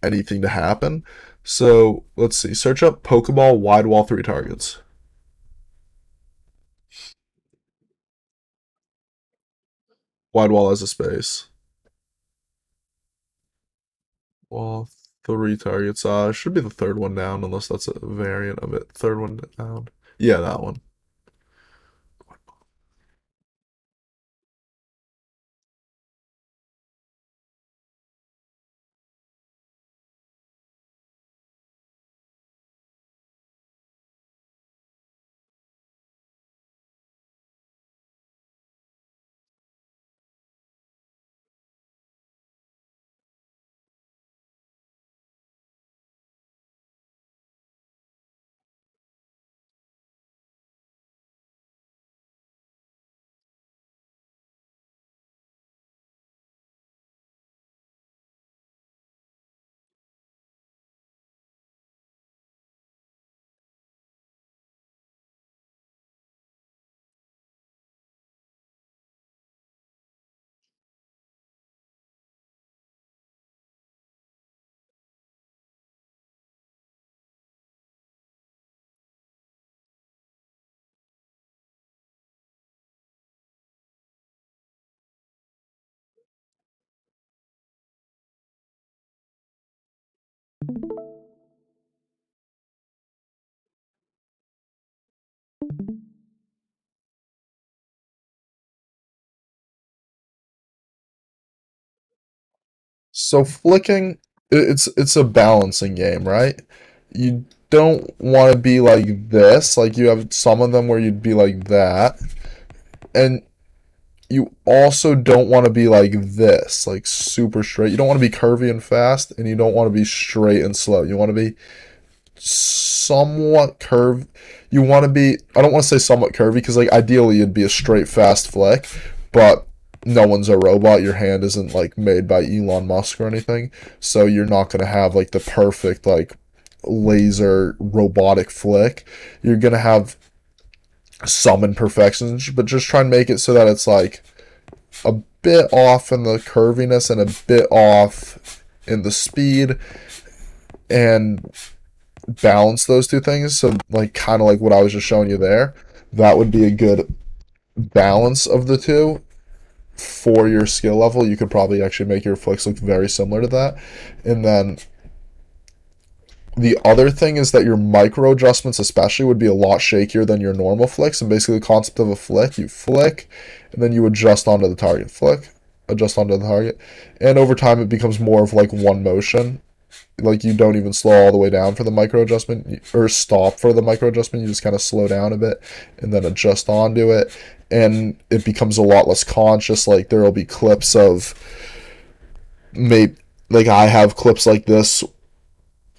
anything to happen. So let's see. Search up Pokeball wide wall 3 targets. Wide wall as a space. Wall 3 targets. Should be the third one down, unless that's a variant of it. Third one down. Yeah, that one. So flicking, it's a balancing game, right? You don't want to be like this. Like you have some of them where you'd be like that, and you also don't want to be like this, like super straight. You don't want to be curvy and fast, and you don't want to be straight and slow. You want to be somewhat curved. You want to be, I don't want to say somewhat curvy because like ideally it'd be a straight fast flick, but no one's a robot. Your hand isn't like made by Elon Musk or anything. So you're not gonna have like the perfect like laser robotic flick. You're gonna have some imperfections, but just try and make it so that it's like a bit off in the curviness and a bit off in the speed, and balance those two things. So like kind of like what I was just showing you there, that would be a good balance of the two for your skill level. You could probably actually make your flicks look very similar to that. And then the other thing is that your micro adjustments especially would be a lot shakier than your normal flicks. And basically the concept of a flick, you flick and then you adjust onto the target. Flick, adjust onto the target. And over time it becomes more of like one motion. Like you don't even slow all the way down for the micro adjustment or stop for the micro adjustment. You just kind of slow down a bit and then adjust onto it. And it becomes a lot less conscious. Like there will be clips of maybe like I have clips like this,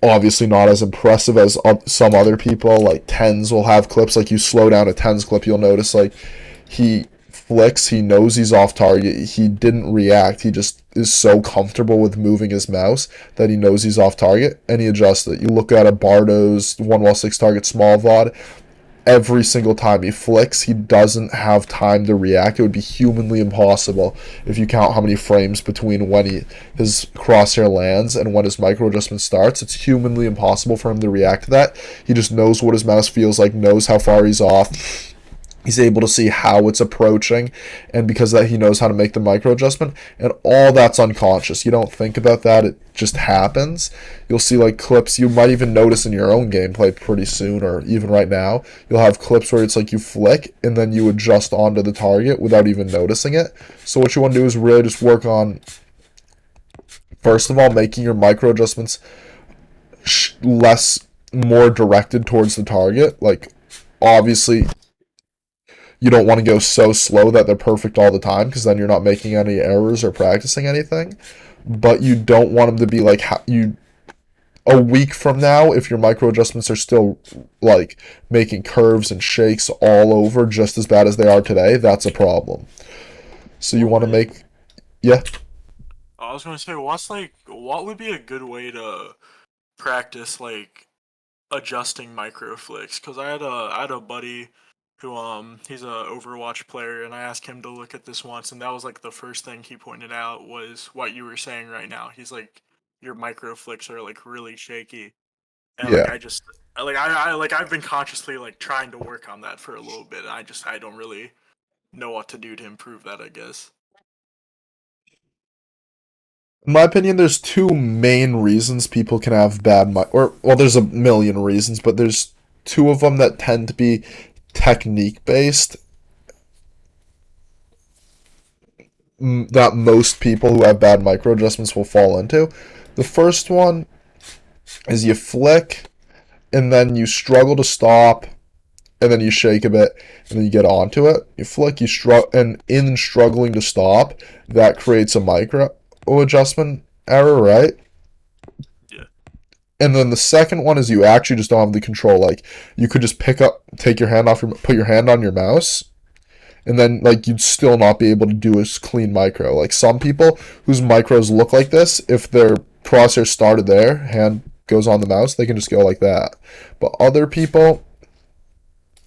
obviously not as impressive as some other people. Like Tens will have clips, like you slow down a Tens clip, you'll notice like he flicks, he knows he's off target, he didn't react, he just is so comfortable with moving his mouse that he knows he's off target and he adjusts it. You look at a Bardo's 1 while 6 target small VOD, every single time he flicks, he doesn't have time to react. It would be humanly impossible if you count how many frames between when his crosshair lands and when his micro adjustment starts. It's humanly impossible for him to react to that. He just knows what his mouse feels like, knows how far he's off. He's able to see how it's approaching, and because of that, he knows how to make the micro adjustment, and all that's unconscious. You don't think about that, it just happens. You'll see like clips you might even notice in your own gameplay pretty soon, or even right now. You'll have clips where it's like you flick and then you adjust onto the target without even noticing it. So what you want to do is really just work on, first of all, making your micro adjustments more directed towards the target. Like obviously you don't want to go so slow that they're perfect all the time, because then you're not making any errors or practicing anything. But you don't want them to be like you a week from now, if your micro adjustments are still like making curves and shakes all over just as bad as they are today. That's a problem. So you want to make, yeah. I was gonna say, what would be a good way to practice like adjusting micro flicks? Because I had a buddy who he's a Overwatch player, and I asked him to look at this once, and that was like the first thing he pointed out was what you were saying right now. He's like, your micro flicks are like really shaky, and like Yeah. I just like I've been consciously like trying to work on that for a little bit. And I don't really know what to do to improve that, I guess. In my opinion, there's two main reasons people can have bad or well, there's a million reasons, but there's two of them that tend to be technique based, that most people who have bad micro adjustments will fall into. The first one is you flick and then you struggle to stop and then you shake a bit and then you get onto it. You flick, you struggle, and in struggling to stop, that creates a micro adjustment error, right? Yeah. And then the second one is you actually just don't have the control. Like you could just take your hand off put your hand on your mouse, and then like you'd still not be able to do a clean micro. Like some people whose micros look like this, if their crosshair started there, hand goes on the mouse, they can just go like that. But other people,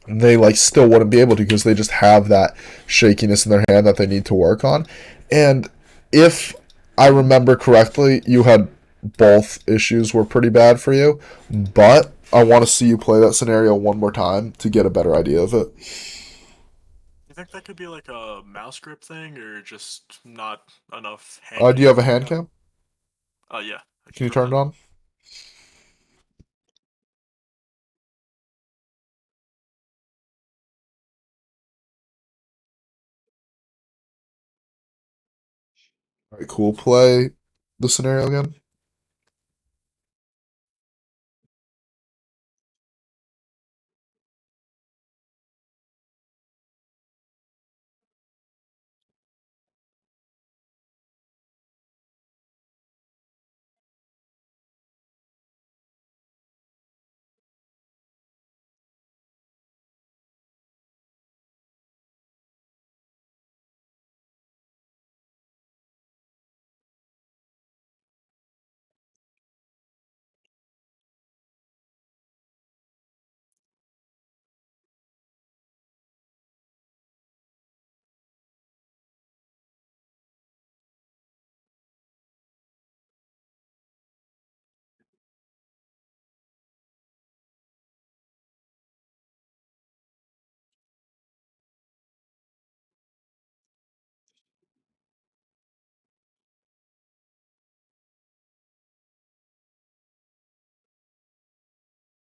they like still wouldn't be able to because they just have that shakiness in their hand that they need to work on. And if I remember correctly, you had both issues were pretty bad for you, but I want to see you play that scenario one more time to get a better idea of it. You think that could be like a mouse grip thing, or just not enough hand Do you have a control? hand cam? Oh yeah, I Can can you throw turn that it up. on? All right, cool. Play the scenario again.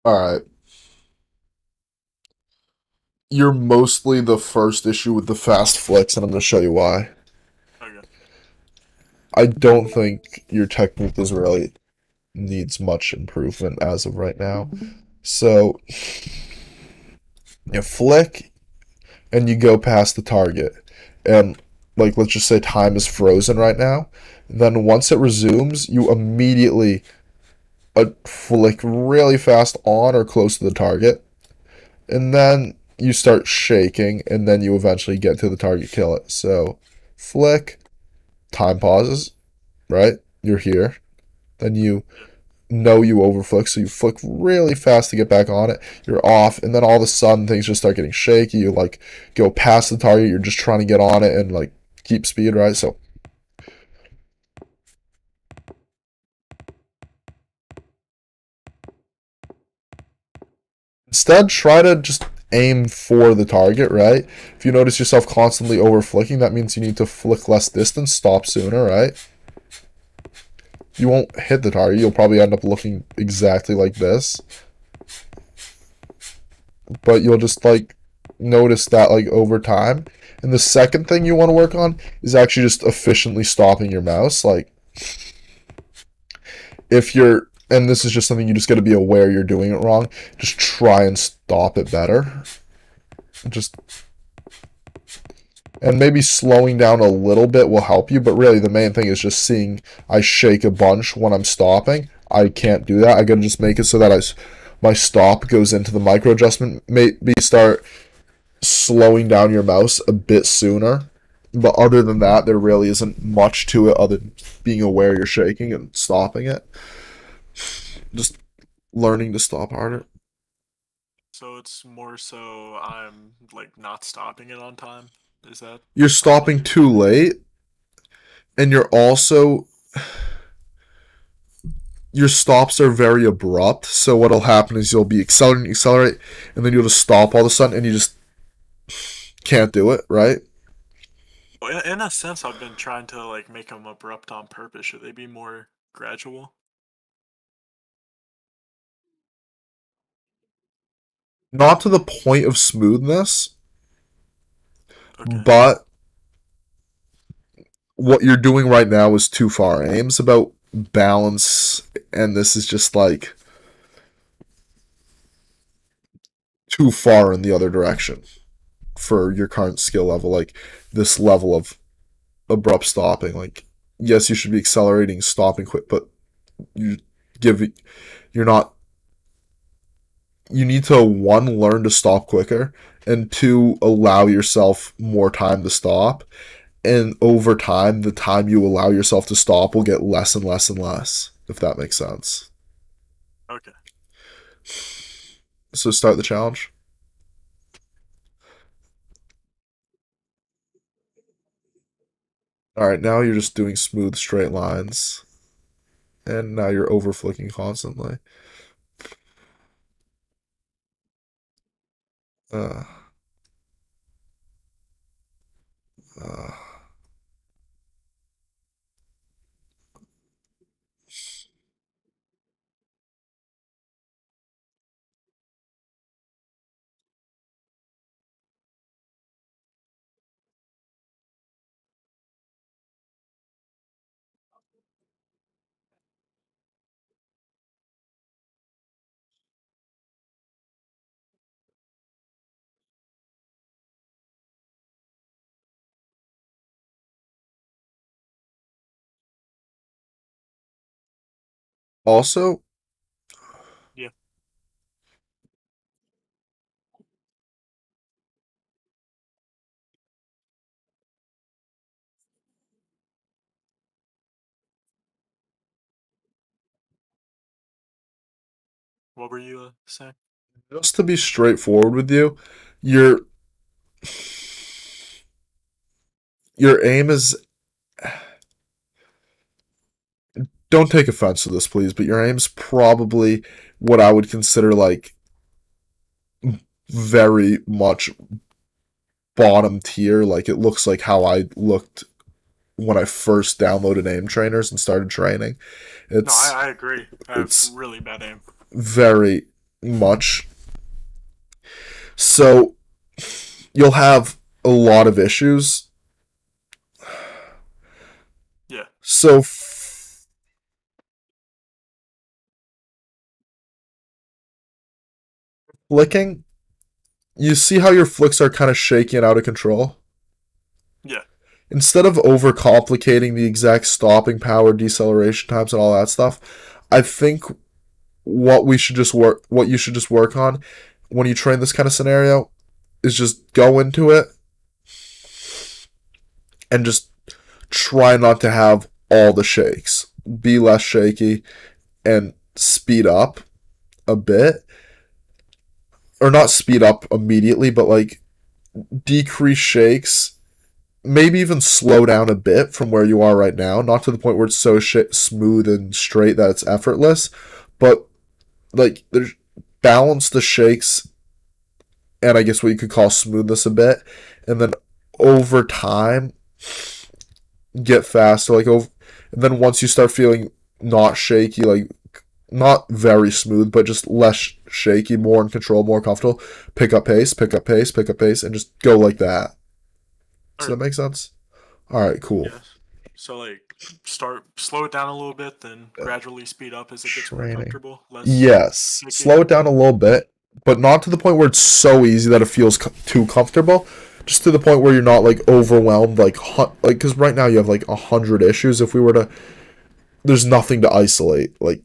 All right. You're mostly the first issue with the fast flicks, and I'm going to show you why. Okay. I don't think your technique is really needs much improvement as of right now. So you flick and you go past the target, and like let's just say time is frozen right now. Then once it resumes, you immediately flick really fast on or close to the target, and then you start shaking, and then you eventually get to the target, kill it. So flick, time pauses, right? You're here. Then you know you overflick, so you flick really fast to get back on it. You're off, and then all of a sudden things just start getting shaky. You like go past the target. You're just trying to get on it and like keep speed, right? So instead, try to just aim for the target, right? If you notice yourself constantly over flicking, that means you need to flick less distance, stop sooner, right? You won't hit the target. You'll probably end up looking exactly like this. But you'll just like notice that like over time. And the second thing you want to work on is actually just efficiently stopping your mouse. Like if you're, and this is just something you just got to be aware you're doing it wrong, just try and stop it better. Just, and maybe slowing down a little bit will help you, but really the main thing is just seeing I shake a bunch when I'm stopping. I can't do that. I gotta just make it so that my stop goes into the micro adjustment. Maybe start slowing down your mouse a bit sooner. But other than that, there really isn't much to it other than being aware you're shaking and stopping it. Just learning to stop harder. So it's more so I'm like not stopping it on time. Is that You're stopping too late, and you're also your stops are very abrupt. So what'll happen is you'll be accelerate, and then you'll just stop all of a sudden, and you just can't do it, right? in a sense I've been trying to like make them abrupt on purpose. Should they be more gradual? Not to the point of smoothness, Okay. but what you're doing right now is too far. Aim's about balance, and this is just like too far in the other direction for your current skill level. Like this level of abrupt stopping. Like yes, you should be accelerating, stopping quick, but you give you're not. You need to one learn to stop quicker, and two allow yourself more time to stop. And over time, the time you allow yourself to stop will get less and less and less, if that makes sense. Okay. So start the challenge. All right, now you're just doing smooth straight lines, and now you're over flicking constantly. Uh, uh. Also, Yeah. What were you saying? just to be straightforward with you, your your aim is, don't take offense to this, please, but your aim's probably what I would consider like very much bottom tier. Like it looks like how I looked when I first downloaded aim trainers and started training. No, It's I agree. I have it's really bad aim. very much. So you'll have a lot of issues. Yeah. So flicking, you see how your flicks are kind of shaky and out of control? Yeah. Instead of overcomplicating the exact stopping power, deceleration times, and all that stuff, I think what you should just work on when you train this kind of scenario is just go into it and just try not to have all the shakes. Be less shaky and speed up a bit. Or not speed up immediately, but like decrease shakes. Maybe even slow down a bit from where you are right now. Not to the point where it's so smooth and straight that it's effortless, but like there's balance the shakes and I guess what you could call smoothness a bit, and then over time get faster. Like over, and then once you start feeling not shaky, like not very smooth, but just less shaky, more in control, more comfortable, pick up pace, pick up pace, pick up pace, and just go like that. Does that Alright. make sense? All right, cool. Yes. So like slow it down a little bit, then gradually speed up as it gets more Training. comfortable. Less Yes, shaky. slow it down a little bit, but not to the point where it's so easy that it feels too comfortable. Just to the point where you're not like overwhelmed, like because right now you have like 100 issues. If we were to, there's nothing to isolate. Like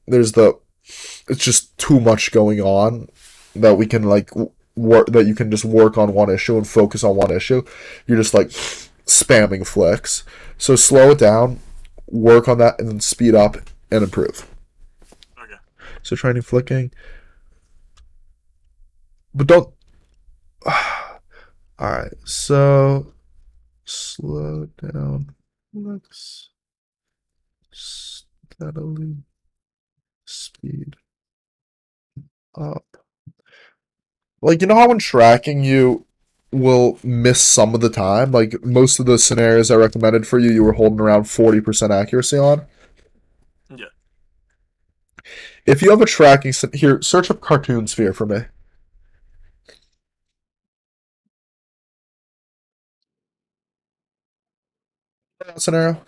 there's it's just too much going on that we can like work that you can just work on one issue and focus on one issue. You're just like spamming flicks. So slow it down, work on that, and then speed up and improve. Okay. So training flicking. But don't. Alright, so slow down. Let's steadily speed up. Like, you know how when tracking you will miss some of the time? Like, most of the scenarios I recommended for you, you were holding around 40% accuracy on? Yeah. If you have a tracking. Here, search up Cartoon Sphere for me. Scenario.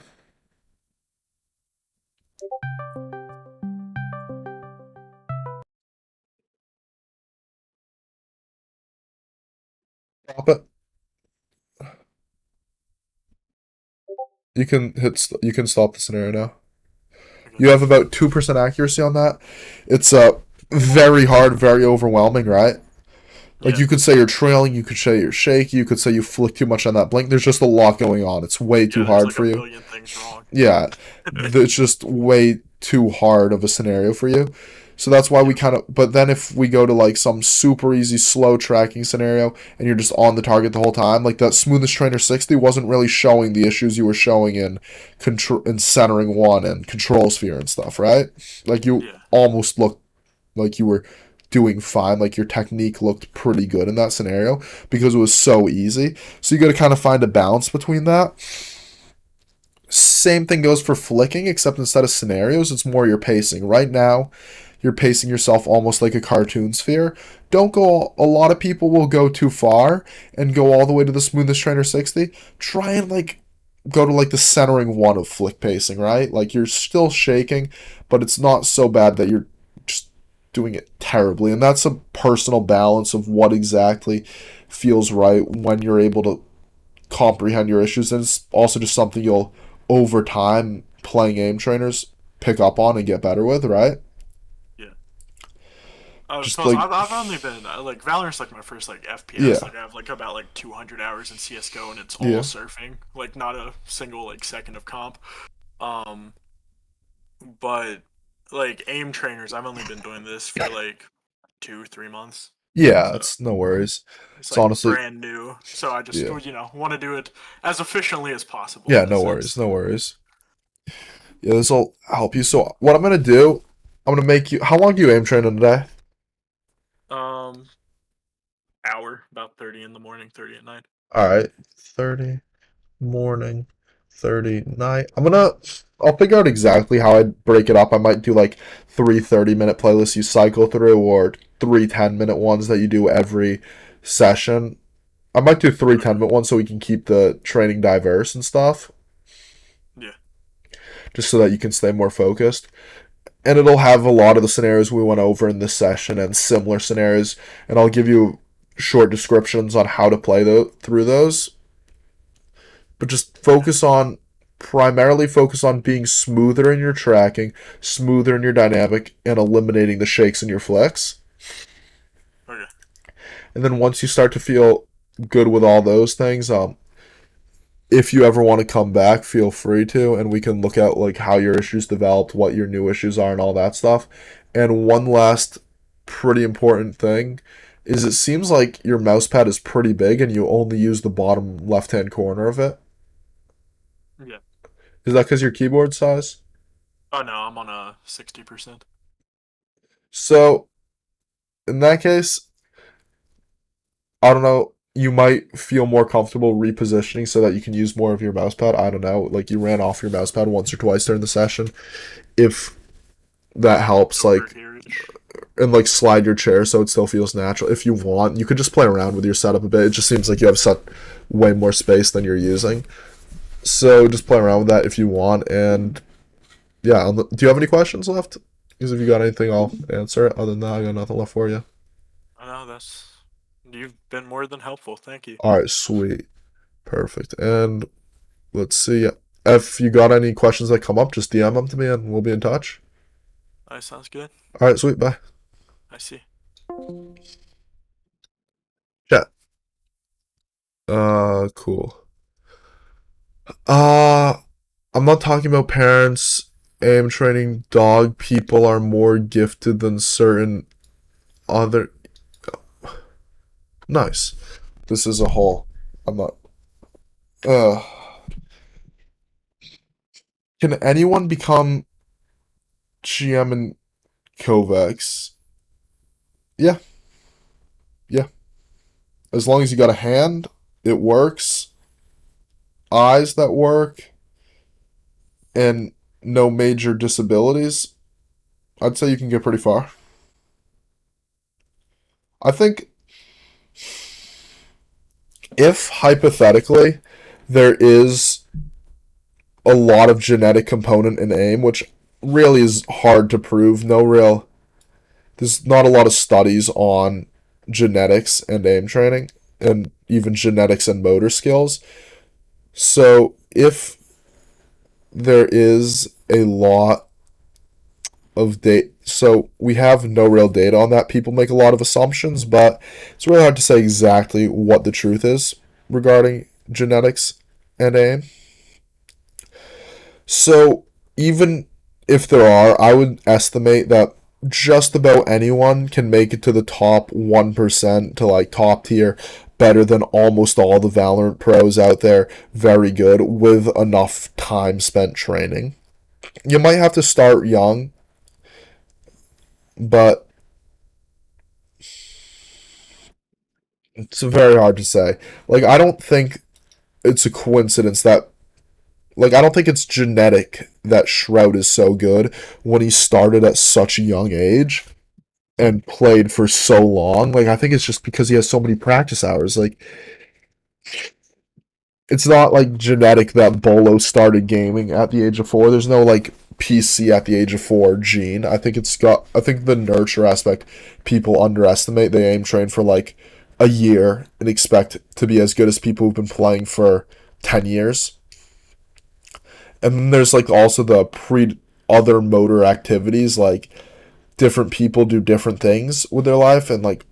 Stop it. You can you can stop the scenario now. Okay. You have about 2% accuracy on that. It's very hard, very overwhelming, right? Like Yeah. you could say you're trailing, you could say you're shaky, you could say you flick too much on that blink. There's just a lot going on. It's way too Yeah, there's hard like for a you. billion things wrong. Yeah, it's just way too hard of a scenario for you. So that's why we Yeah. kind of. But then if we go to like some super easy slow tracking scenario and you're just on the target the whole time, like that Smoothness Trainer 60 wasn't really showing the issues you were showing in control in centering one and control sphere and stuff, right? Like you Yeah. almost looked like you were doing fine, like your technique looked pretty good in that scenario because it was so easy. So you got to kind of find a balance between that. Same thing goes for flicking, except instead of scenarios, it's more your pacing. Right now, you're pacing yourself almost like a cartoon sphere. Don't go, a lot of people will go too far and go all the way to the Smoothest Trainer 60. Try and like go to like the centering one of flick pacing, right? Like you're still shaking, but it's not so bad that you're just doing it terribly. And that's a personal balance of what exactly feels right when you're able to comprehend your issues. And it's also just something you'll, over time, playing aim trainers, pick up on and get better with, right? Yeah. Just Plus, like, I've only been like Valorant's like my first like FPS. yeah, Like I have like about like 200 hours in CS:GO, and it's all yeah, surfing. Like not a single like second of comp. Um, but like aim trainers, I've only been doing this for like 2, 3 months. yeah, So it's no worries. it's It's like honestly, brand new. So I just yeah, want to do it as efficiently as possible yeah, in a no sense. worries, no worries. Yeah, this will help you. So, what I'm gonna do, I'm gonna make you, how long do you aim train in a day? Um, hour about 30 in the morning, 30 at night. Alright, 30 morning, 30 night. I'll figure out exactly how I'd break it up. I might do like 3 30-minute playlists you cycle through, or 3 10-minute ones that you do every session. I might do 3 10-minute ones so we can keep the training diverse and stuff, Yeah. just so that you can stay more focused. And it'll have a lot of the scenarios we went over in this session and similar scenarios, and I'll give you short descriptions on how to play through those. But just primarily focus on being smoother in your tracking, smoother in your dynamic, and eliminating the shakes in your flicks. Okay. And then once you start to feel good with all those things, if you ever want to come back, feel free to, and we can look at like how your issues developed, what your new issues are, and all that stuff. And one last pretty important thing is it seems like your mouse pad is pretty big and you only use the bottom left-hand corner of it. Yeah. Is that because your keyboard size? Oh no, I'm on a 60%. So in that case, I don't know. You might feel more comfortable repositioning so that you can use more of your mouse pad. I don't know. Like you ran off your mouse pad once or twice during the session. If that helps, Over like, here-ish. and like slide your chair so it still feels natural. If you want, you could just play around with your setup a bit. It just seems like you have way more space than you're using. So just play around with that if you want. And yeah, do you have any questions left? Because if you got anything, I'll answer it. Other than that, I got nothing left for you. I know you've been more than helpful. Thank you. All right, sweet. Perfect. And let's see. If you got any questions that come up, just DM them to me and we'll be in touch. That sounds good. All right, sweet. Bye. I see. Chat. Cool. Uh, I'm not talking about parents. Aim training dog people are more gifted than certain other. Nice. This is a whole. I'm not. Uh, can anyone become GM in Kovacs? Yeah. Yeah. As long as you got a hand, it works. Eyes that work, and no major disabilities, I'd say you can get pretty far. I think if hypothetically there is a lot of genetic component in AIM, which really is hard to prove, there's not a lot of studies on genetics and AIM training, and even genetics and motor skills. So if there is a lot of data, so we have no real data on that. People make a lot of assumptions, but it's really hard to say exactly what the truth is regarding genetics and AIM. So even if there are, I would estimate that just about anyone can make it to the top 1% to like top tier, better than almost all the Valorant pros out there. Very good with enough time spent training. You might have to start young, but it's very hard to say. Like, I don't think it's a coincidence that, like, I don't think it's genetic that Shroud is so good when he started at such a young age and played for so long. Like, I think it's just because he has so many practice hours. Like, it's not like genetic that Bolo started gaming at the age of 4. There's no like PC at the age of 4 gene. I think the nurture aspect people underestimate. They aim train for like a year and expect to be as good as people who've been playing for 10 years. And then there's like also the other motor activities, like different people do different things with their life and like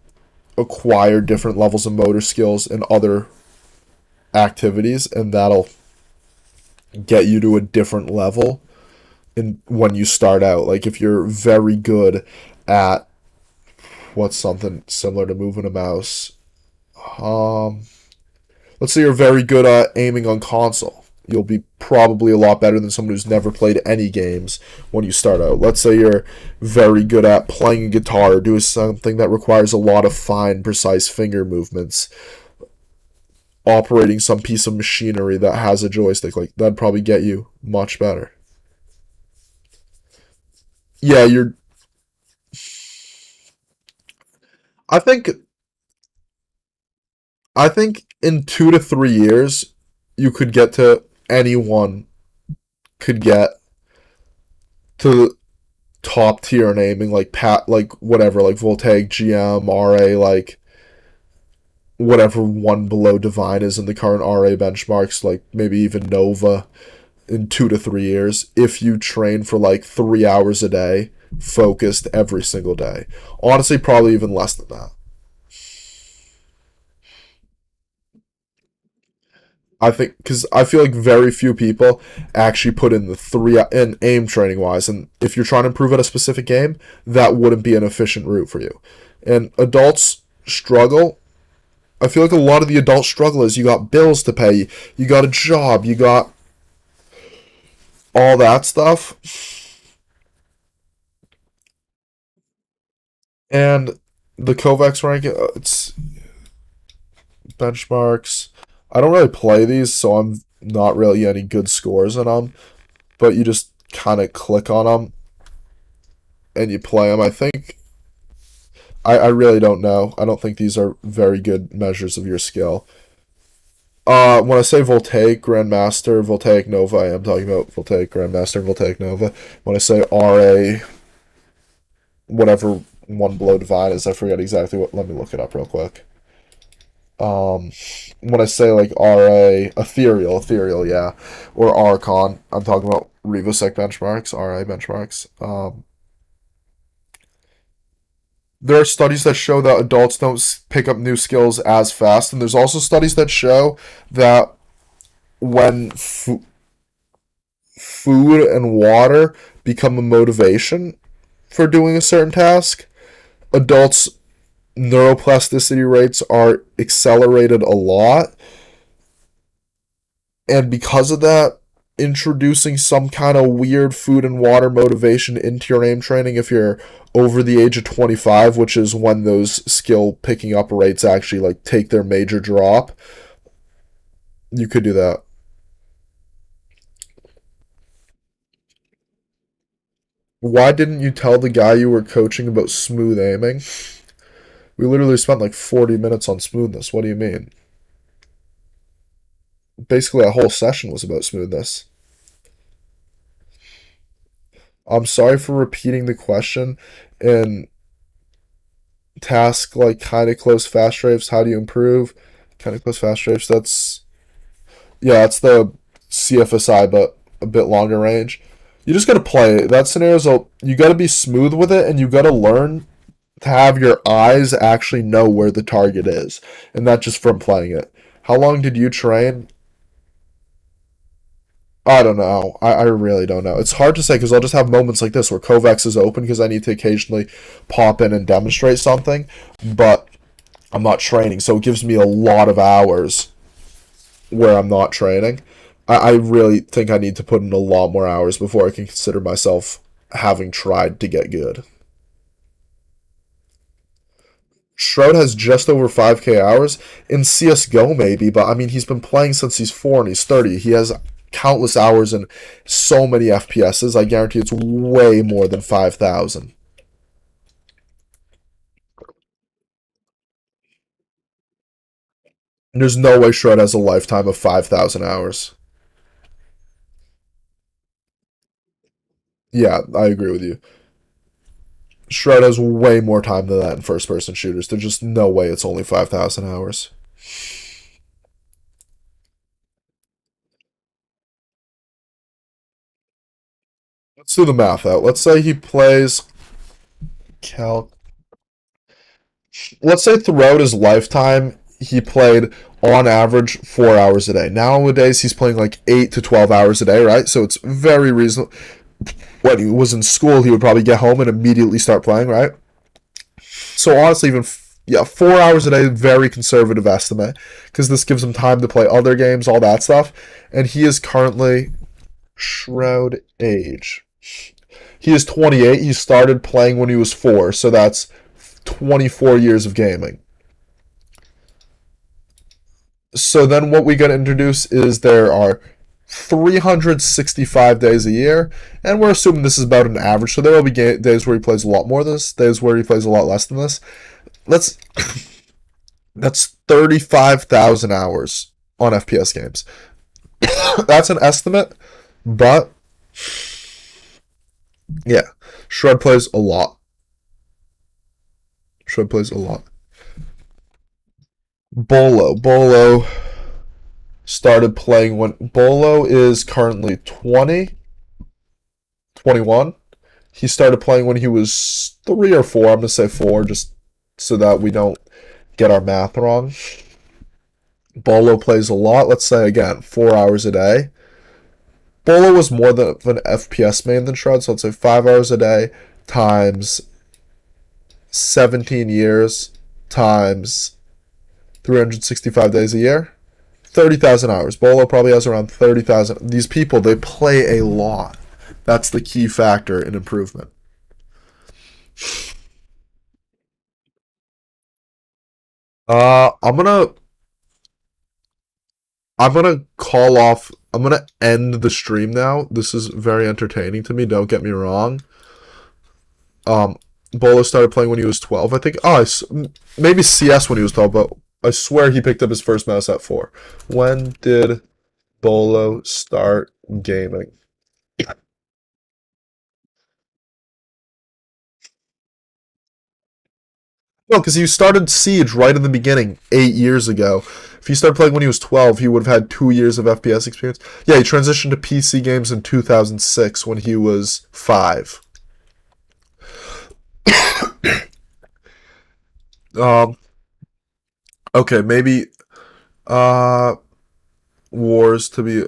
acquire different levels of motor skills and other activities, and that'll get you to a different level when you start out. Like if you're very good at what's something similar to moving a mouse, let's say you're very good at aiming on console, you'll be probably a lot better than someone who's never played any games when you start out. Let's say you're very good at playing a guitar or doing something that requires a lot of fine, precise finger movements, operating some piece of machinery that has a joystick. Like that'd probably get you much better. yeah, you're. I think I think in 2 to 3 years, you could get to anyone could get to top tier naming like Pat, like whatever, like Voltaic, GM, RA, like whatever one below Divine is in the current RA benchmarks, like maybe even Nova in 2 to 3 years if you train for like 3 hours a day, focused every single day. Honestly, probably even less than that. I think because I feel like very few people actually put in the three in aim training wise, and if you're trying to improve at a specific game, that wouldn't be an efficient route for you. And adults struggle. I feel like a lot of the adult struggle is you got bills to pay, you got a job, you got all that stuff, and the Kovacs ranking, it's benchmarks. I don't really play these, so I'm not really any good scores in them. But you just kind of click on them and you play them. I think I really don't know. I don't think these are very good measures of your skill. When I say Voltaic Grandmaster, Voltaic Nova, I am talking about Voltaic Grandmaster and Voltaic Nova. When I say RA, whatever one below Divine is, I forget exactly what. Let me look it up real quick. Um, when I say like RA, Ethereal, yeah, or Archon, I'm talking about Revosec benchmarks, RA benchmarks. There are studies that show that adults don't pick up new skills as fast, and there's also studies that show that when food and water become a motivation for doing a certain task, adults' neuroplasticity rates are accelerated a lot. And because of that, introducing some kind of weird food and water motivation into your aim training if you're over the age of 25, which is when those skill picking up rates actually like take their major drop, you could do that. Why didn't you tell the guy you were coaching about smooth aiming? We literally spent like 40 minutes on smoothness. What do you mean? Basically, a whole session was about smoothness. I'm sorry for repeating the question and task like kind of close fast strafes. How do you improve? Kind of close fast strafes. That's the CFSI, but a bit longer range. You just gotta play it. That scenario's you gotta be smooth with it, and you gotta learn to have your eyes actually know where the target is, and not just from playing it. How long did you train? I don't know. I really don't know. It's hard to say because I'll just have moments like this where Kovacs is open because I need to occasionally pop in and demonstrate something, but I'm not training, so it gives me a lot of hours where I'm not training. I really think I need to put in a lot more hours before I can consider myself having tried to get good. Shroud has just over 5K hours. In CSGO, maybe, but I mean, he's been playing since he's 4 and he's 30. He has countless hours and so many FPSs. I guarantee it's way more than 5,000. There's no way Shred has a lifetime of 5,000 hours. Yeah, I agree with you. Shred has way more time than that in first person shooters. There's just no way it's only 5,000 hours. Let's do the math out. Let's say he plays Cal. Let's say throughout his lifetime, he played on average 4 hours a day. Nowadays, he's playing like 8 to 12 hours a day, right? So it's very reasonable. When he was in school, he would probably get home and immediately start playing, right? So honestly, even yeah, 4 hours a day, very conservative estimate, because this gives him time to play other games, all that stuff. And he is currently Shroud age. He is 28. He started playing when he was 4, so that's 24 years of gaming. So then what we got to introduce is there are 365 days a year, and we're assuming this is about an average. So there will be days where he plays a lot more than this, days where he plays a lot less than this. That's 35,000 hours on FPS games. That's an estimate, but yeah, Shred plays a lot. Shred plays a lot. Bolo started playing when Bolo is currently 20, 21. He started playing when he was 3 or 4. I'm going to say 4 just so that we don't get our math wrong. Bolo plays a lot. Let's say, again, 4 hours a day. Bolo was more of an FPS main than Shred, so let's say 5 hours a day times 17 years times 365 days a year. 30,000 hours. Bolo probably has around 30,000. These people, they play a lot. That's the key factor in improvement. I'm gonna call off. I'm gonna end the stream now. This is very entertaining to me. Don't get me wrong. Bolo started playing when he was 12. I think. Maybe CS when he was 12, but I swear he picked up his first mouse at 4. When did Bolo start gaming? No, because he started Siege right in the beginning 8 years ago. If he started playing when he was 12, he would have had 2 years of FPS experience. Yeah, he transitioned to PC games in 2006 when he was 5. Okay, maybe Wars to be.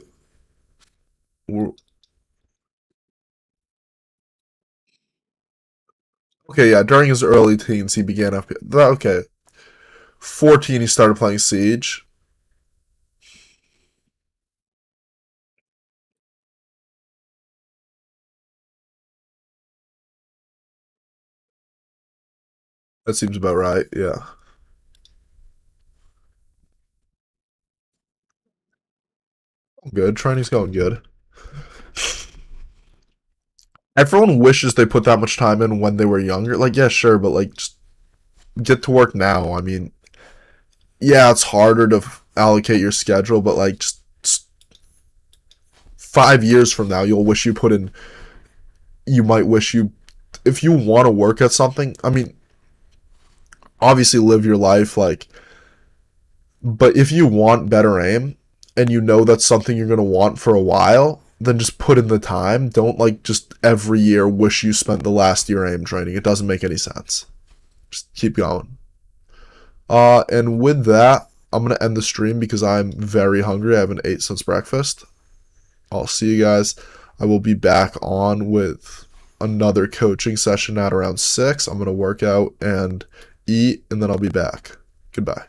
Okay, yeah, during his early teens, he began FPS. Okay. 14, he started playing Siege. That seems about right, yeah. Good. Training's going good. Everyone wishes they put that much time in when they were younger. Like, yeah, sure, but like, just get to work now. I mean, yeah, it's harder to allocate your schedule, but like, just 5 years from now, you'll wish you put in. You might wish you, if you want to work at something. I mean, obviously live your life like, but if you want better aim and you know that's something you're gonna want for a while, then just put in the time. Don't like just every year wish you spent the last year aim training. It doesn't make any sense. Just keep going. And with that, I'm gonna end the stream because I'm very hungry. I haven't ate since breakfast. I'll see you guys. I will be back on with another coaching session at around 6. I'm gonna work out and eat, and then I'll be back. Goodbye.